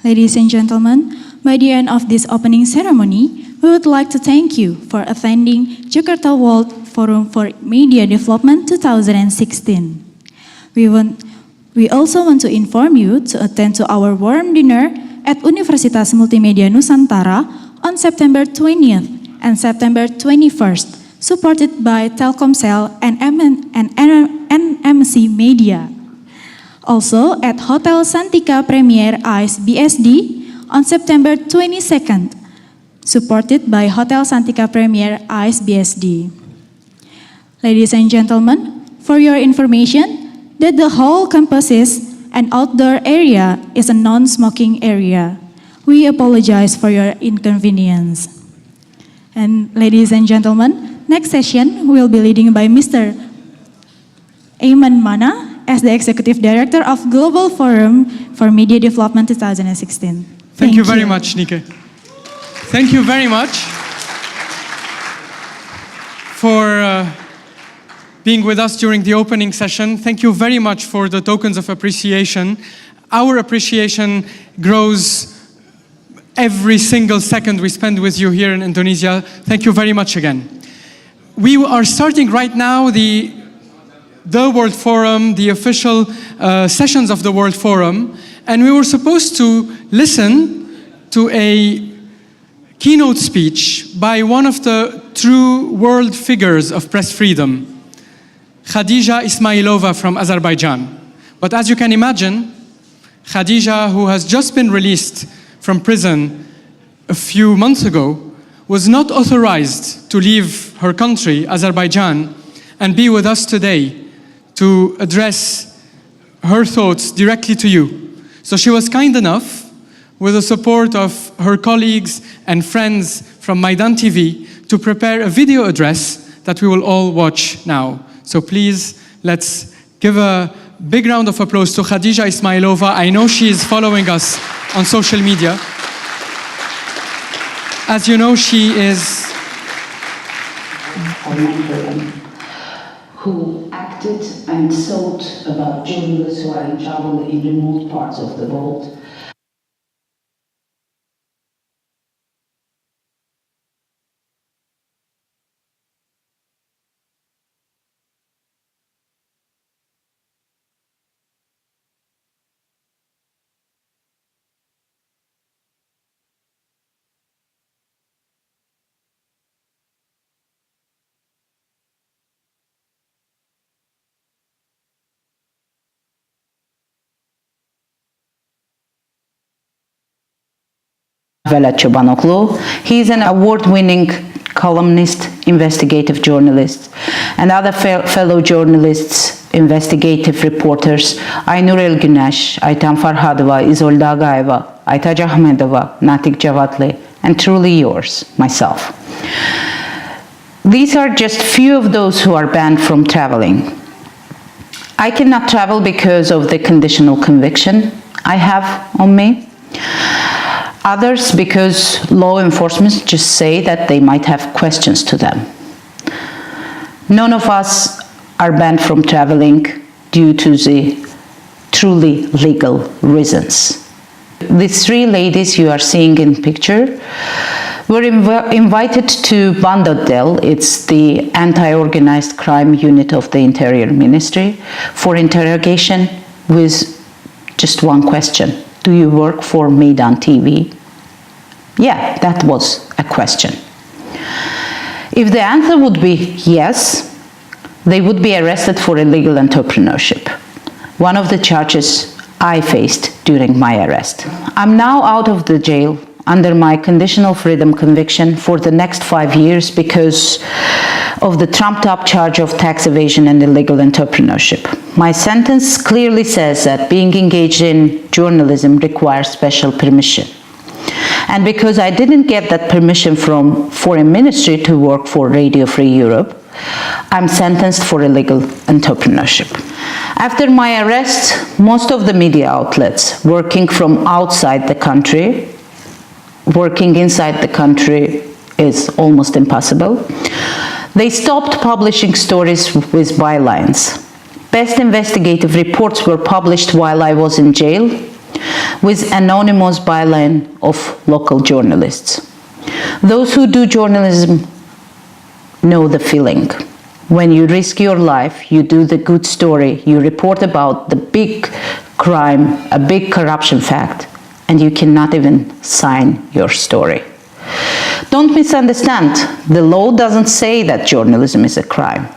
Ladies and gentlemen, by the end of this opening ceremony, we would like to thank you for attending Jakarta World Forum for Media Development 2016. We also want to inform you to attend to our warm dinner at Universitas Multimedia Nusantara on September 20th and September 21st, supported by Telkomsel and NMC Media. Also at Hotel Santika Premier Ice BSD on September 22nd, supported by Hotel Santika Premier Ice BSD. Ladies and gentlemen, for your information, that the whole campus is an outdoor area is a non-smoking area. We apologize for your inconvenience. And ladies and gentlemen, next session will be leading by Mr. Ayman Mana, as the Executive Director of Global Forum for Media Development 2016. Thank you very much, Nike. Thank you very much for being with us during the opening session. Thank you very much for the tokens of appreciation. Our appreciation grows every single second we spend with you here in Indonesia. Thank you very much again. We are starting right now the World Forum, the official sessions of the World Forum, and we were supposed to listen to a keynote speech by one of the true world figures of press freedom, Khadija Ismailova from Azerbaijan. But as you can imagine, Khadija, who has just been released from prison a few months ago, was not authorized to leave her country, Azerbaijan, and be with us today to address her thoughts directly to you. So she was kind enough, with the support of her colleagues and friends from Maidan TV, to prepare a video address that we will all watch now. So please, let's give a big round of applause to Khadija Ismailova. I know she is following us on social media. As you know, she is who acted and thought about journalists who are in trouble in remote parts of the world. Velat Çobanoglu. He is an award-winning columnist, investigative journalist, and other fellow journalists, investigative reporters, Aynur Elgüneş, Ayten Farhadova, Izolda Agaeva, Aytac Ahmedova, Natik Cevatli, and truly yours, myself. These are just few of those who are banned from traveling. I cannot travel because of the conditional conviction I have on me. Others because law enforcement just say that they might have questions to them. None of us are banned from traveling due to the truly legal reasons. These three ladies you are seeing in picture were invited to Bandadel, it's the anti-organized crime unit of the Interior Ministry, for interrogation with just one question. Do you work for Meydan TV? Yeah, that was a question. If the answer would be yes, they would be arrested for illegal entrepreneurship. One of the charges I faced during my arrest. I'm now out of the jail under my conditional freedom conviction for the next 5 years because of the trumped-up charge of tax evasion and illegal entrepreneurship. My sentence clearly says that being engaged in journalism requires special permission. And because I didn't get that permission from Foreign Ministry to work for Radio Free Europe, I'm sentenced for illegal entrepreneurship. After my arrest, most of the media outlets working from outside the country, working inside the country is almost impossible. They stopped publishing stories with bylines. Best investigative reports were published while I was in jail with anonymous byline of local journalists. Those who do journalism know the feeling. When you risk your life, you do the good story, you report about the big crime, a big corruption fact, and you cannot even sign your story. Don't misunderstand, the law doesn't say that journalism is a crime.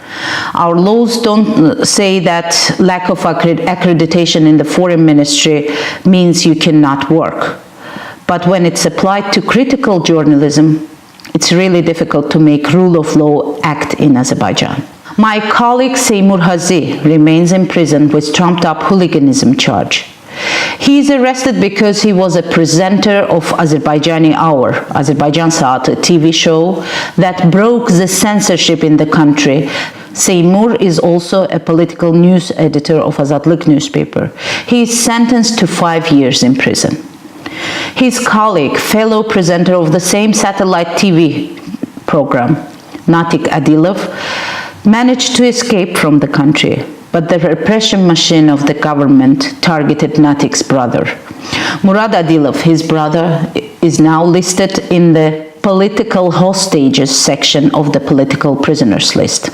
Our laws don't say that lack of accreditation in the Foreign Ministry means you cannot work. But when it's applied to critical journalism, it's really difficult to make rule of law act in Azerbaijan. My colleague Seymur Hazi remains in prison with trumped-up hooliganism charge. He is arrested because he was a presenter of Azerbaijani Hour, Azerbaijan Saat, a TV show that broke the censorship in the country. Seymur is also a political news editor of Azadlık newspaper. He is sentenced to 5 years in prison. His colleague, fellow presenter of the same satellite TV program, Natik Adilov, managed to escape from the country, but the repression machine of the government targeted Natik's brother. Murad Adilov, his brother, is now listed in the political hostages section of the political prisoners list.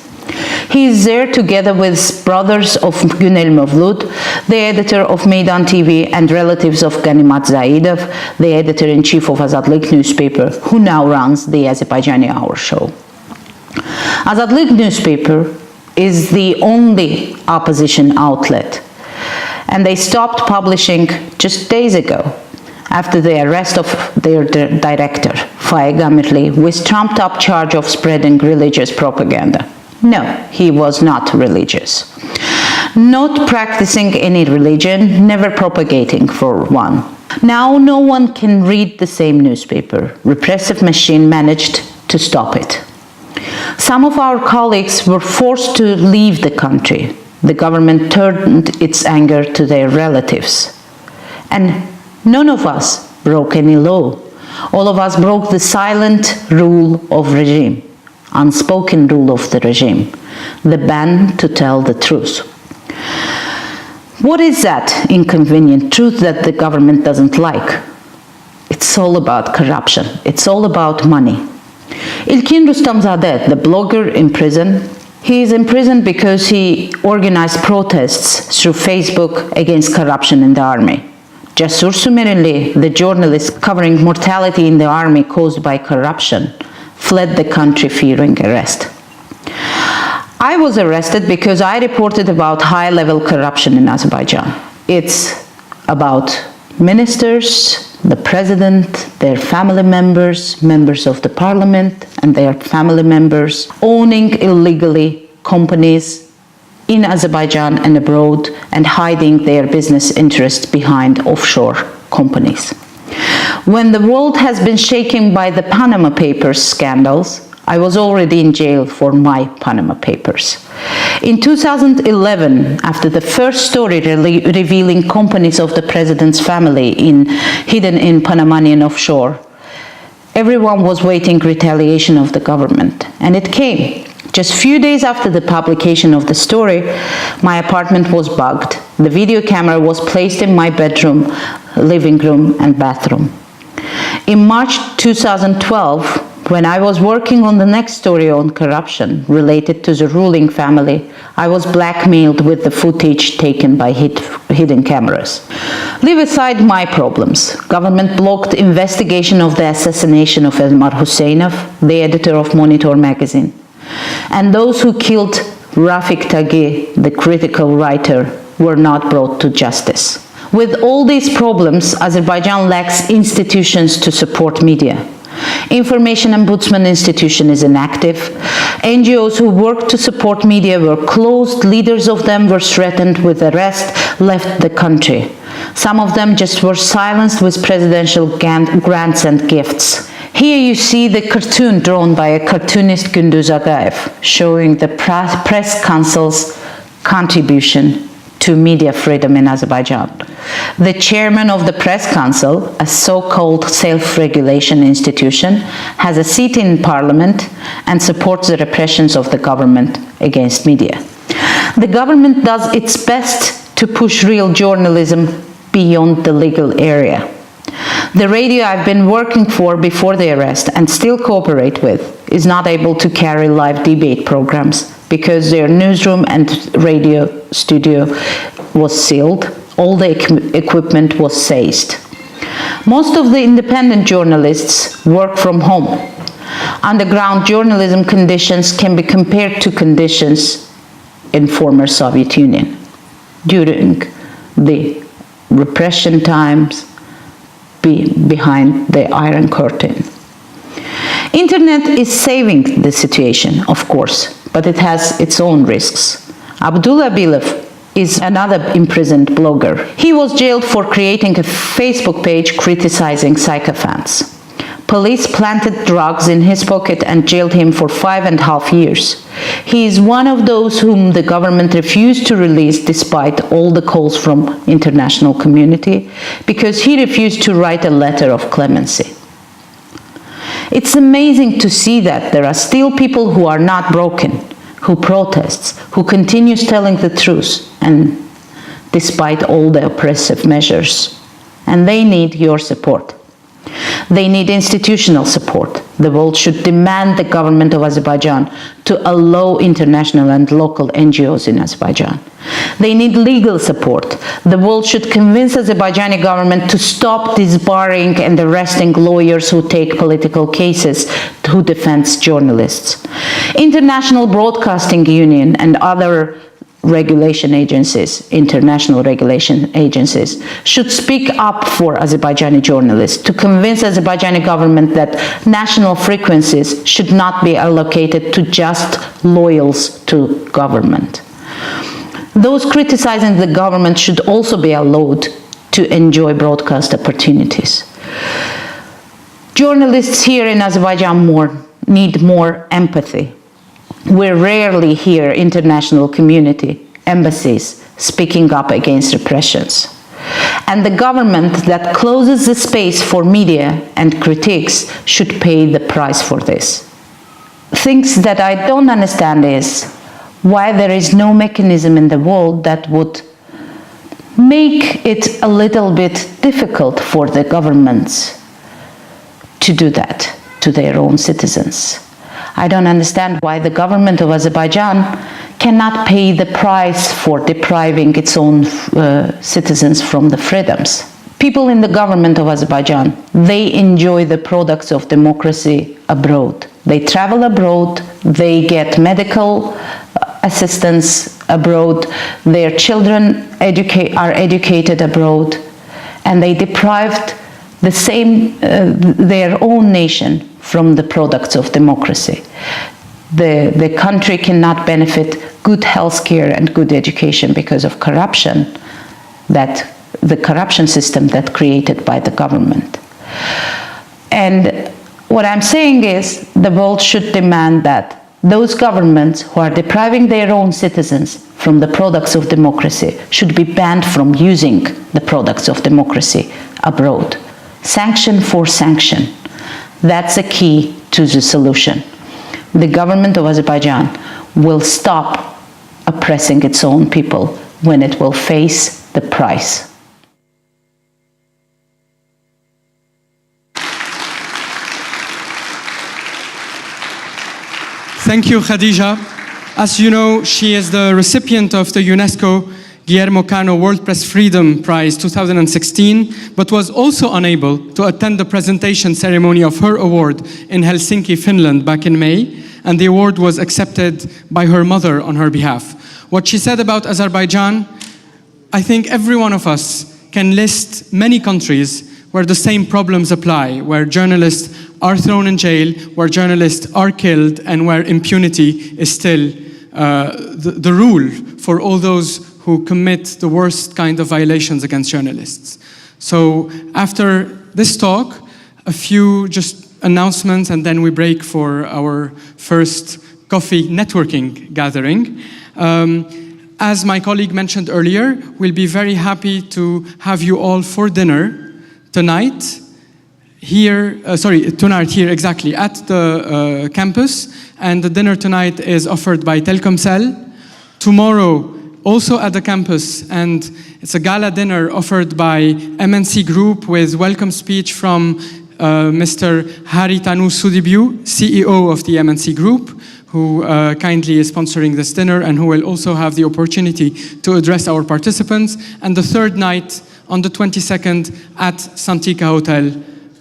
He is there together with brothers of Günel Mevlud, the editor of Meydan TV, and relatives of Ganimat Zaidov, the editor-in-chief of Azadlık newspaper, who now runs the Azerbaijani Hour show. Azadlık newspaper is the only opposition outlet, and they stopped publishing just days ago after the arrest of their director, Faik Amirli, with trumped-up charge of spreading religious propaganda. No, he was not religious. Not practicing any religion, never propagating for one. Now no one can read the same newspaper. Repressive machine managed to stop it. Some of our colleagues were forced to leave the country. The government turned its anger to their relatives. And none of us broke any law. All of us broke the silent rule of regime. Unspoken rule of the regime, the ban to tell the truth. What is that inconvenient truth that the government doesn't like? It's all about corruption. It's all about money. İlkin Rustamzadeh, the blogger in prison, he is in prison because he organized protests through Facebook against corruption in the army. Jasur Sümerli, the journalist covering mortality in the army caused by corruption, fled the country fearing arrest. I was arrested because I reported about high-level corruption in Azerbaijan. It's about ministers, the president, their family members, members of the parliament, and their family members owning illegally companies in Azerbaijan and abroad and hiding their business interests behind offshore companies. When the world has been shaken by the Panama Papers scandals, I was already in jail for my Panama Papers. In 2011, after the first story revealing companies of the president's family hidden in Panamanian offshore, everyone was waiting retaliation of the government, and it came. Just few days after the publication of the story, my apartment was bugged. The video camera was placed in my bedroom, living room, and bathroom. In March 2012, when I was working on the next story on corruption related to the ruling family, I was blackmailed with the footage taken by hidden cameras. Leave aside my problems. Government blocked investigation of the assassination of Elmar Husseinov, the editor of Monitor magazine. And those who killed Rafik Taghi, the critical writer, were not brought to justice. With all these problems, Azerbaijan lacks institutions to support media. Information Ombudsman institution is inactive. NGOs who work to support media were closed. Leaders of them were threatened with arrest, left the country. Some of them just were silenced with presidential grants and gifts. Here you see the cartoon drawn by a cartoonist, Gündüz Agaev, showing the press council's contribution to media freedom in Azerbaijan. The chairman of the press council, a so-called self-regulation institution, has a seat in parliament and supports the repressions of the government against media. The government does its best to push real journalism beyond the legal area. The radio I've been working for before the arrest and still cooperate with is not able to carry live debate programs because their newsroom and radio studio was sealed. All the equipment was seized. Most of the independent journalists work from home. Underground journalism conditions can be compared to conditions in former Soviet Union during the repression times behind the Iron Curtain. Internet is saving the situation, of course, but it has its own risks. Abdullah Bilov is another imprisoned blogger. He was jailed for creating a Facebook page criticizing sycophants. Police planted drugs in his pocket and jailed him for 5.5 years. He is one of those whom the government refused to release despite all the calls from international community because he refused to write a letter of clemency. It's amazing to see that there are still people who are not broken, who protests, who continues telling the truth, and despite all the oppressive measures. And they need your support. They need institutional support. The world should demand the government of Azerbaijan to allow international and local NGOs in Azerbaijan. They need legal support. The world should convince the Azerbaijani government to stop disbarring and arresting lawyers who take political cases, who defend journalists. International Broadcasting Union and other regulation agencies, international regulation agencies, should speak up for Azerbaijani journalists to convince the Azerbaijani government that national frequencies should not be allocated to just loyals to government. Those criticizing the government should also be allowed to enjoy broadcast opportunities. Journalists here in Azerbaijan need more empathy. We rarely hear international community, embassies, speaking up against repressions. And the government that closes the space for media and critiques should pay the price for this. Things that I don't understand is why there is no mechanism in the world that would make it a little bit difficult for the governments to do that to their own citizens. I don't understand why the government of Azerbaijan cannot pay the price for depriving its own citizens from the freedoms. People in the government of Azerbaijan, they enjoy the products of democracy abroad. They travel abroad, they get medical assistance abroad, their children are educated abroad, and they deprived their own nation from the products of democracy. The country cannot benefit good health care and good education because of corruption, the corruption system that created by the government. And what I'm saying is the world should demand that those governments who are depriving their own citizens from the products of democracy should be banned from using the products of democracy abroad. Sanction for sanction. That's the key to the solution. The government of Azerbaijan will stop oppressing its own people when it will face the price. Thank you, Khadija. As you know, she is the recipient of the UNESCO Guillermo Cano World Press Freedom Prize 2016, but was also unable to attend the presentation ceremony of her award in Helsinki, Finland, back in May, and the award was accepted by her mother on her behalf. What she said about Azerbaijan, I think every one of us can list many countries where the same problems apply, where journalists are thrown in jail, where journalists are killed, and where impunity is still the rule for all those who commit the worst kind of violations against journalists. So after this talk, a few just announcements, and then we break for our first coffee networking gathering. As my colleague mentioned earlier, we'll be very happy to have you all for dinner tonight here, tonight here exactly at the campus, and the dinner tonight is offered by Telkomsel. Tomorrow, also at the campus, and it's a gala dinner offered by MNC Group with welcome speech from Mr. Haritanu Sudibyu, CEO of the MNC Group, who kindly is sponsoring this dinner and who will also have the opportunity to address our participants. And the third night, on the 22nd, at Santika Hotel,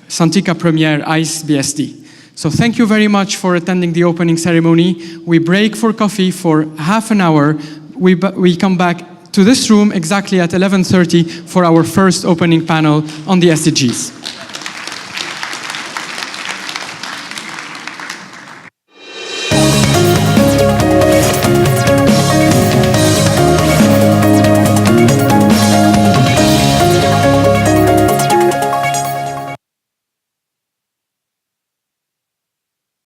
Santika Premier ICE BSD. So thank you very much for attending the opening ceremony. We break for coffee for half an hour. We come back to this room exactly at 11:30 for our first opening panel on the SDGs.